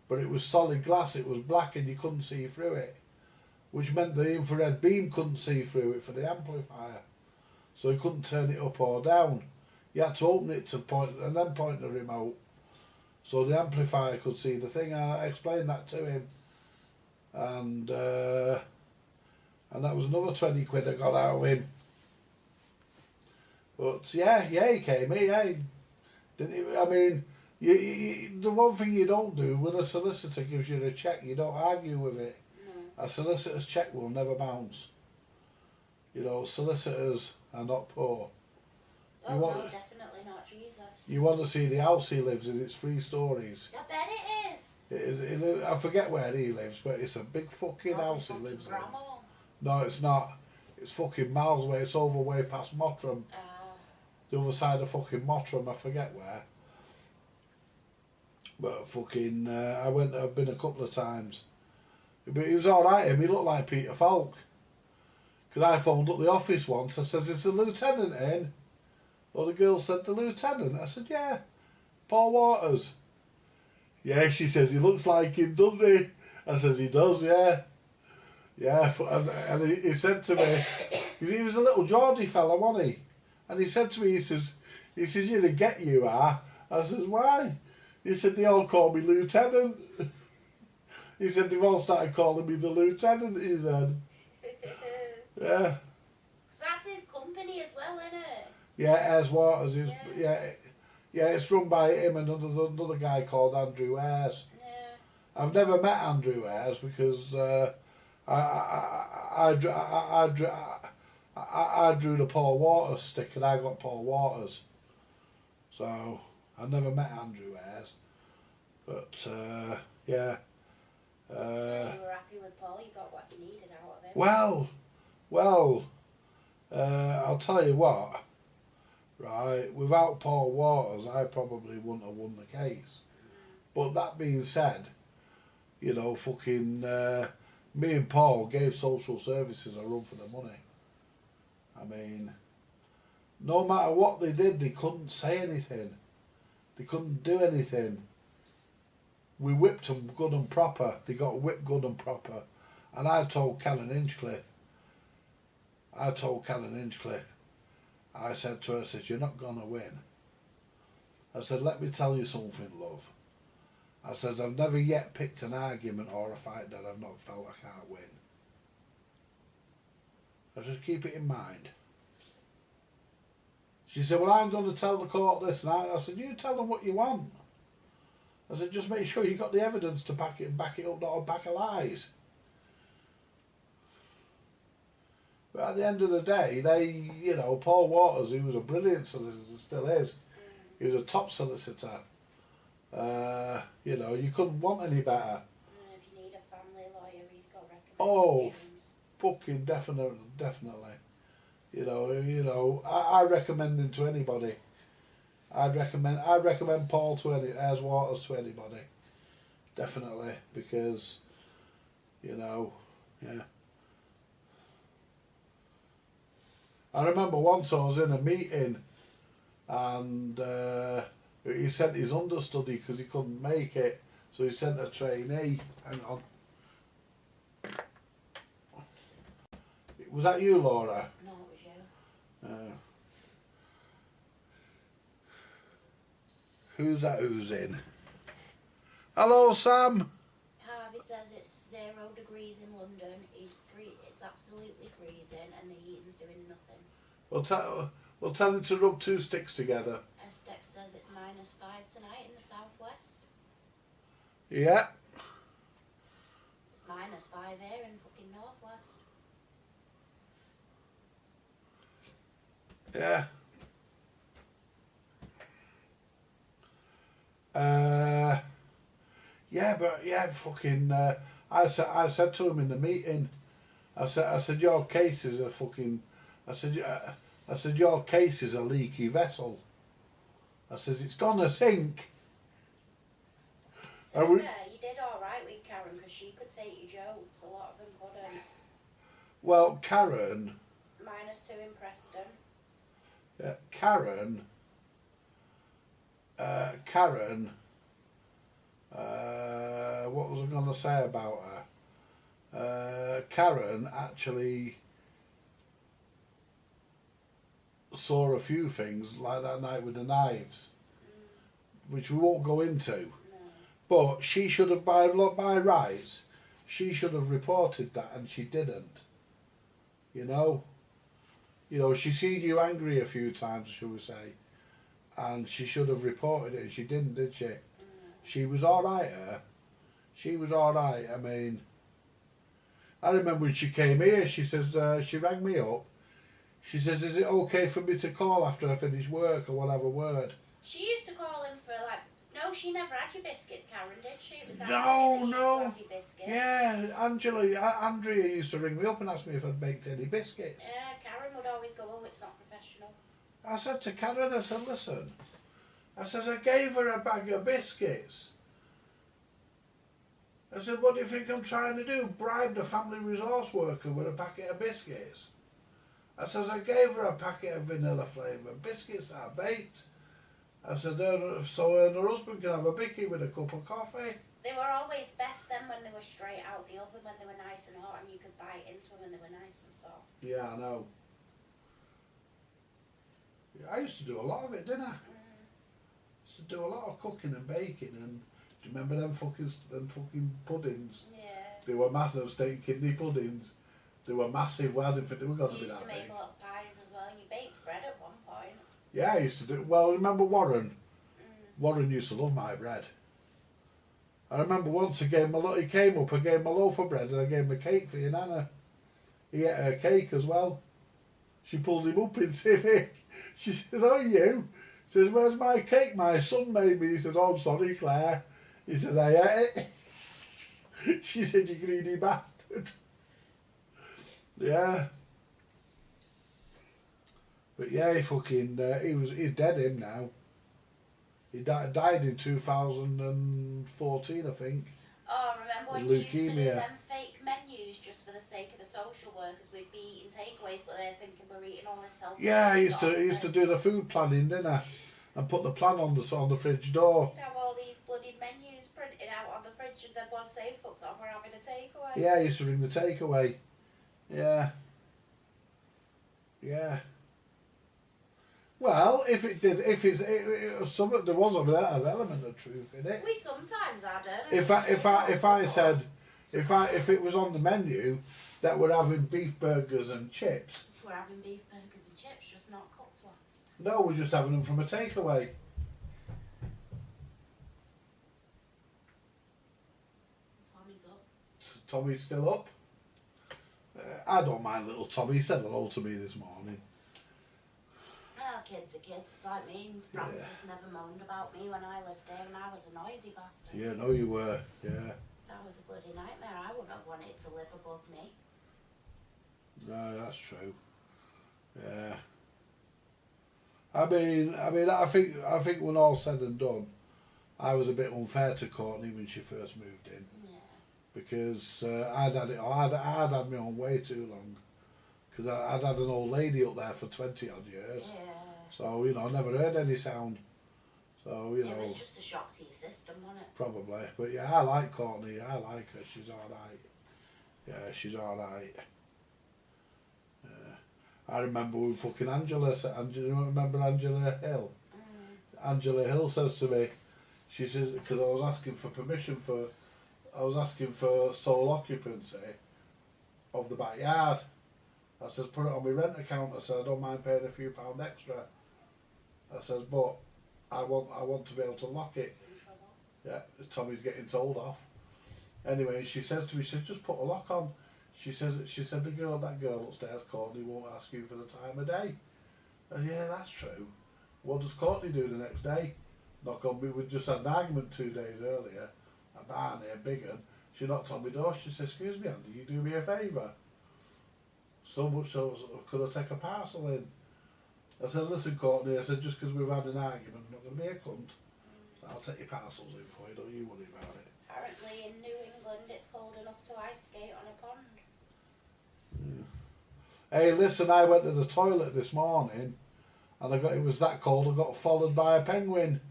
but it was solid glass. It was black, and you couldn't see through it, which meant the infrared beam couldn't see through it for the amplifier. So he couldn't turn it up or down. You had to open it to point and then point the remote, so the amplifier could see the thing. I explained that to him, and that was another 20 quid I got out of him. But yeah, he came in. Yeah, didn't he? I mean, the one thing you don't do when a solicitor gives you a cheque, you don't argue with it. No. A solicitor's cheque will never bounce. Solicitors are not poor. Oh, no, definitely not, Jesus. You want to see the house he lives in, it's 3 stories. I bet it is. It is. I forget where he lives, but it's a big fucking house he lives in. No, it's not. It's fucking miles away. It's over way past Mottram. The other side of fucking Mottram, I forget where. But fucking, I've been a couple of times. But he was alright, he looked like Peter Falk. Because I phoned up the office once, I says, "Is the lieutenant in?" Well, the girl said, "The lieutenant?" I said, "Yeah, Paul Waters." "Yeah," she says, "he looks like him, doesn't he?" I says, "He does, yeah." Yeah, and he said to me, because he was a little Geordie fella, wasn't he? And he said to me, he says, "You're the get you are." I says, "Why?" He said, "They all call me Lieutenant." He said, "They've all started calling me the Lieutenant," he said. Yeah. So that's his company as well, isn't it? Yeah, Ayres Waters is. Yeah, it's run by him and another guy called Andrew Ayres. Yeah. I've never met Andrew Ayres because I drew the Paul Waters stick and I got Paul Waters. So I never met Andrew Ayres, but yeah. You were happy with Paul, you got what you needed out of him. Well, I'll tell you what, right, without Paul Waters, I probably wouldn't have won the case. But that being said, you know, fucking, me and Paul gave social services a run for the money. I mean, no matter what they did, they couldn't say anything. They couldn't do anything. We whipped them good and proper. They got whipped good and proper. And I told Karen Hinchcliffe, I said to her, I said, you're not going to win. I said, let me tell you something, love. I said, I've never yet picked an argument or a fight that I've not felt I can't win. I just keep it in mind. She said, well, I'm going to tell the court this and that. I said, you tell them what you want. I said, just make sure you got the evidence to back it up, not a pack of lies. But at the end of the day, they, you know, Paul Waters, who was a brilliant solicitor, still is. He was a top solicitor. You know, you couldn't want any better. And if you need a family lawyer, he's got recommendations. Oh, fucking definitely. You know, I recommend him to anybody. I'd recommend Paul to as Waters to anybody. Definitely, because, you know, yeah. I remember once I was in a meeting and he sent his understudy because he couldn't make it, so he sent a trainee. Hang on. Was that you, Laura? No, it was you. Who's that who's in? Hello, Sam. Harvey says it's 0 degrees in London. It's absolutely freezing, and the heating's doing nothing. We'll tell him to rub 2 sticks together. Estex says it's -5 tonight in the southwest. Yeah. It's -5 here in fucking northwest. Yeah. Fucking. I said to him in the meeting. I said your case is a fucking. I said your case is a leaky vessel. I said it's gonna sink. To be fair, you did all right with Karen because she could take your jokes. A lot of them couldn't. Well, Karen. -2 in Preston. Yeah, Karen. What was I going to say about her? Karen actually saw a few things like that night with the knives, which we won't go into. No. But she should have, by rights, she should have reported that, and she didn't. You know, she seen you angry a few times, shall we say, and she should have reported it, and she didn't, did she? She was all right, her. She was all right. I mean, I remember when she came here, she says, she rang me up. She says, is it okay for me to call after I finish work or whatever word? She used to call him for no, she never had your biscuits, Karen, did she? It was No. Your biscuits. Yeah, Andrea used to ring me up and ask me if I'd baked any biscuits. Yeah, Karen would always go, oh, it's not professional. I said to Karen, I said, listen, I said, I gave her a bag of biscuits. I said, what do you think I'm trying to do? Bribe the family resource worker with a packet of biscuits? I said, I gave her a packet of vanilla flavoured biscuits that I baked. I said, so her and her husband can have a bicky with a cup of coffee. They were always best then when they were straight out the oven, when they were nice and hot and you could bite into them and they were nice and soft. Yeah, I know. Yeah, I used to do a lot of it, didn't I? Used to do a lot of cooking and baking, and do you remember them fucking puddings? Yeah. They were massive steak kidney puddings. They were massive. Well, I didn't think they were going to be that big. You used to make little pies as well, and you baked bread at one point. Yeah, I used to do. Well, remember Warren? Warren used to love my bread. I remember once he came up, I gave him a loaf of bread and I gave him a cake for your nana. He ate her cake as well. She pulled him up in civic. She says, "Oh, you?" She says, "Where's my cake? My son made me." He says, "Oh, I'm sorry, Claire." He said, "I ate it." She said, "You greedy bastard." Yeah. But yeah, he's dead him now. He died in 2014, I think. Oh, remember when you used to do them fake menus just for the sake of the social workers? We'd be eating takeaways, but they're thinking we're eating all this healthy. Yeah, I used to do the food planning, didn't I? And put the plan on the fridge door. We'd have all these bloody menus printed out on the fridge, and then once they fucked off, we're having a takeaway. Yeah, I used to bring the takeaway. Yeah. Yeah. Well, there was an element of truth in it. We sometimes had it. If it was on the menu that we're having beef burgers and chips. We're having beef burgers and chips, just not cooked ones. No, we're just having them from a takeaway. Tommy's up. Tommy's still up. I don't mind little Tommy. He said hello to me this morning. Oh, kids are kids. It's like me. Francis never moaned about me when I lived here, and I was a noisy bastard. Yeah, no, you were. Yeah. That was a bloody nightmare. I wouldn't have wanted to live above me. No, that's true. Yeah. I think when all said and done, I was a bit unfair to Courtney when she first moved in. Yeah. Because I'd had my own way too long. Because I'd had an old lady up there for 20 odd years. Yeah. So, I never heard any sound. So, It was just a shock to your system, wasn't it? Probably. But yeah, I like Courtney. I like her. She's alright. Yeah, she's alright. I remember when fucking Angela, remember Angela Hill? Angela Hill says to me, she says, because I was asking for sole occupancy of the backyard. I says, put it on my rent account. I said, I don't mind paying a few pound extra. I says, but I want to be able to lock it. Yeah, Tommy's getting told off. Anyway, she says to me, she says, just put a lock on. She said that girl upstairs, Courtney, won't ask you for the time of day. And yeah, that's true. What does Courtney do the next day? Knock on me. We just had an argument 2 days earlier. A barn here, Biggin. She knocked on my door. She said, "Excuse me, Andy, you do me a favour. So much so, could I take a parcel in?" I said, "Listen, Courtney," I said, "just because we've had an argument, I'm not going to be a cunt. So I'll take your parcels in for you, don't you worry about it." Apparently in New England it's cold enough to ice skate on a pond. Hey, listen, I went to the toilet this morning and it was that cold I got followed by a penguin.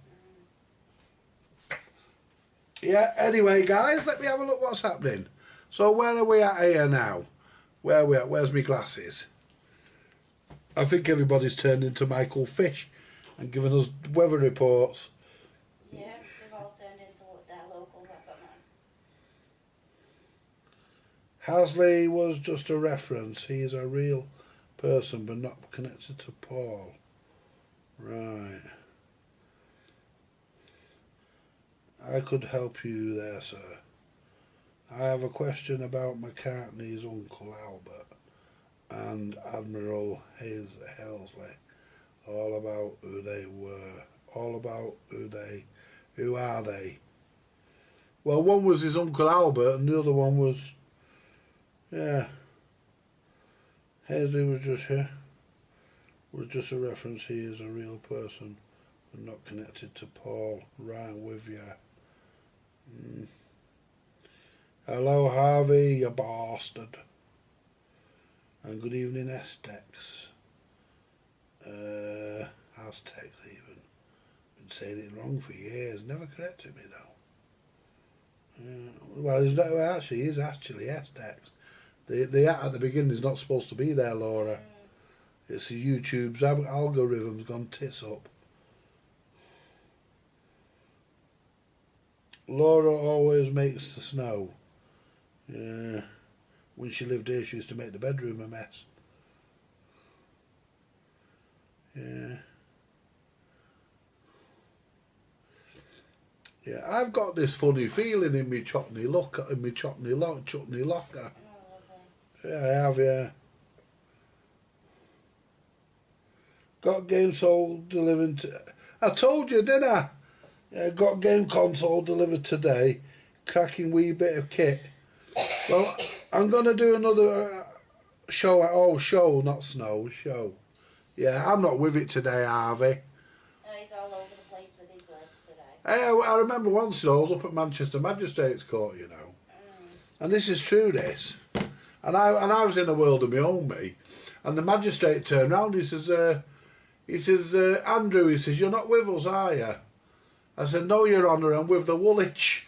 Yeah, anyway, guys, let me have a look what's happening. So where are we at here now? Where are we at? Where's my glasses? I think everybody's turned into Michael Fish and given us weather reports. Yeah, they've all turned into their local weatherman. Hasley was just a reference. He is a real person but not connected to Paul. Right. I could help you there, sir. I have a question about McCartney's uncle Albert and Admiral Halsey. All about who they were. All about who are they? Well, one was his uncle Albert and the other one was, yeah. Halsey was just here. Was just a reference. He is a real person but not connected to Paul. Right with you. Hello, Harvey, you bastard. And good evening, Aztecs. Aztecs, even. Been saying it wrong for years. Never corrected me, though. Well, he's not, actually, he is actually Aztecs. The at the beginning is not supposed to be there, Laura. It's YouTube's algorithm's gone tits up. Laura always makes the snow. Yeah. When she lived here, she used to make the bedroom a mess. Yeah. Yeah, I've got this funny feeling in me chutney locker. Yeah, I have, yeah. Got game sold delivered. I told you, didn't I? Yeah, got game console delivered today. cracking wee bit of kit. Well, I'm going to do another show, not snow, show. Yeah, I'm not with it today, Harvey. Oh, he's all over the place with his words today. I remember once, I was up at Manchester Magistrates Court, you know. And this is true, this. And I was in a world of my own, me. And the magistrate turned round, he says, Andrew, he says, you're not with us, are you? I said, no, Your Honour, I'm with the Woolwich.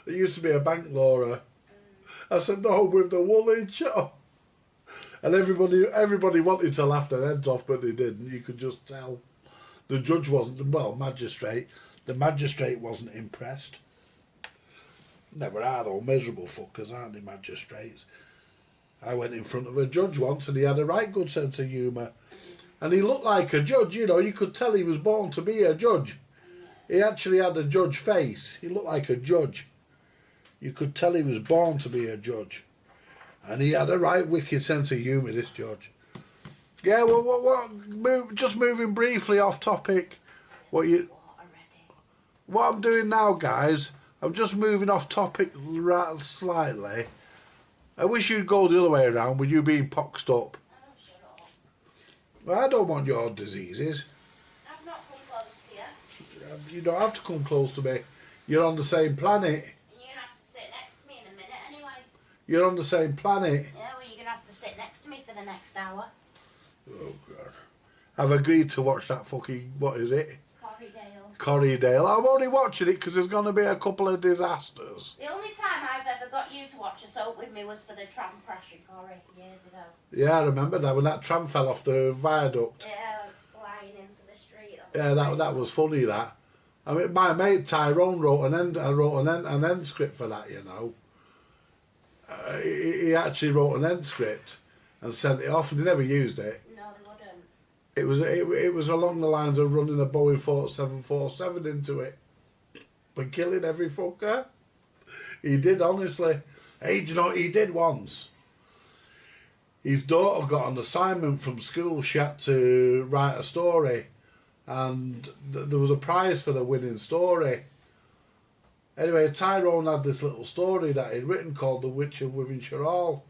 It used to be a bank Laura. I said, no, I'm with the Woolwich. Oh. And everybody wanted to laugh their heads off, but they didn't. You could just tell. The judge wasn't, magistrate. The magistrate wasn't impressed. Never are, though. Miserable fuckers, aren't they, magistrates? I went in front of a judge once and he had a right good sense of humour. And he looked like a judge, you know. You could tell he was born to be a judge. He actually had a judge face. He looked like a judge. You could tell he was born to be a judge. And he had a right wicked sense of humour, this judge. Yeah, well, just moving briefly off topic. What I'm doing now, guys, I'm just moving off topic slightly. I wish you'd go the other way around with you being poxed up. Oh, shut up. Well, I don't want your diseases. I've not come close to you. You don't have to come close to me. You're on the same planet. You're going to have to sit next to me in a minute anyway. You're on the same planet. Yeah, well, you're going to have to sit next to me for the next hour. Oh, God. I've agreed to watch that fucking, what is it? Corriedale. Corriedale. I'm only watching it because there's going to be a couple of disasters. The only time I've ever got you to watch a soap with me was for the tram crash in Corrie years ago. Yeah, I remember that when that tram fell off the viaduct. Yeah, flying into the street. Yeah, that was funny, that. I mean, my mate Tyrone wrote an end script for that, you know. He actually wrote an end script and sent it off, and he never used it. No, they wouldn't. It was along the lines of running a Boeing 747 into it, but killing every fucker. He did, honestly. Hey, do you know what he did once? His daughter got an assignment from school. She had to write a story, and there was a prize for the winning story. Anyway, Tyrone had this little story that he'd written called The Witch of Wivenshaw Hall.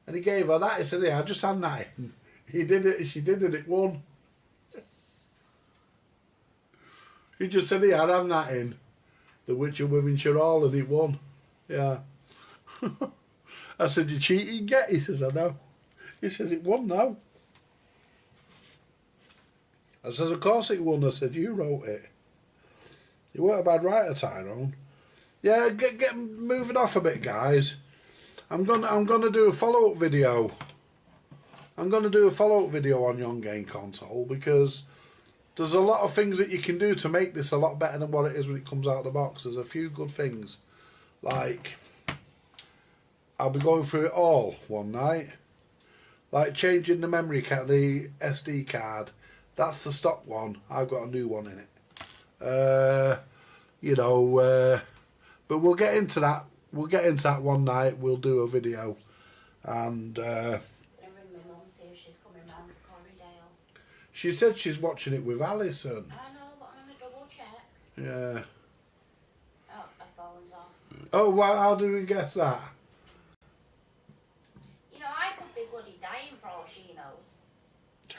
And he gave her that. He said, yeah, I just had that in. He did it, she did it, it won. He just said, yeah, I had that in. The Witch of Wivenshaw Hall, and it won. Yeah. I said, you cheating get? He says, I know. He says, it won now. I says, of course it won. I said, you wrote it. You weren't a bad writer, Tyrone. Yeah, get moving off a bit, guys. I'm gonna do a follow-up video. I'm gonna do a follow-up video on Young Game Console because there's a lot of things that you can do to make this a lot better than what it is when it comes out of the box. There's a few good things, like I'll be going through it all one night, like changing the memory card, the SD card. That's the stock one. I've got a new one in it. You know, but we'll get into that. We'll get into that one night. We'll do a video, and I'm ring my mum, see if she's coming round for Corriedale. she said she's watching it with Alison. I know, but I'm going to double check. Yeah. Oh, my phone's off. Oh, well, how do we guess that? You know, I could be bloody dying for all she knows.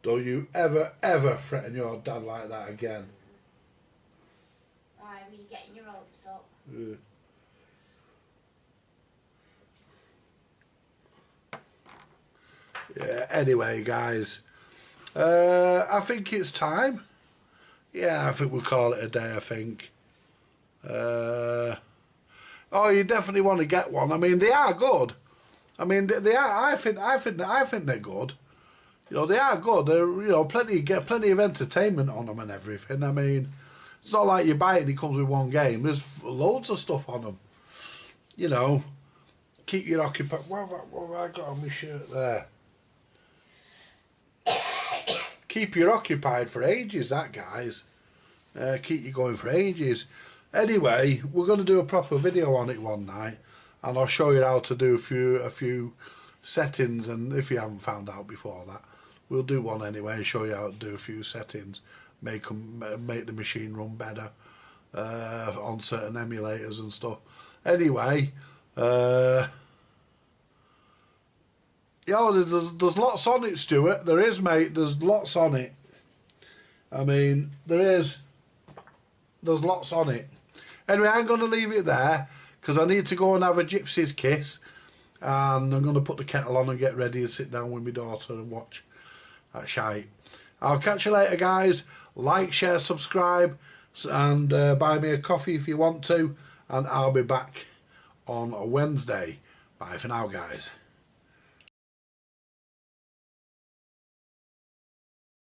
Don't you ever threaten your dad like that again. Why, were you getting your hopes up? Yeah, anyway, guys. I think it's time. Yeah, I think we'll call it a day, I think. Oh, you definitely want to get one. I mean, they are good. I mean, they are. I think they're good. You know, they are good. They're, you know, get plenty of entertainment on them and everything. I mean, it's not like you buy it and it comes with one game. There's loads of stuff on them. You know, keep you occupied. What have I got on my shirt there? Keep you occupied for ages, that, guys. Keep you going for ages. Anyway, we're going to do a proper video on it one night, and I'll show you how to do a few settings, and if you haven't found out before that, We'll do one anyway and show you how to do a few settings, make the machine run better on certain emulators and stuff. Anyway, there's lots on it, Stuart. There is, mate. There's lots on it. I mean, there's lots on it. Anyway, I'm going to leave it there because I need to go and have a gypsy's kiss, and I'm going to put the kettle on and get ready and sit down with my daughter and watch that shite. I'll catch you later, guys. Like, share, subscribe, and buy me a coffee if you want to, and I'll be back on a Wednesday. Bye for now, guys.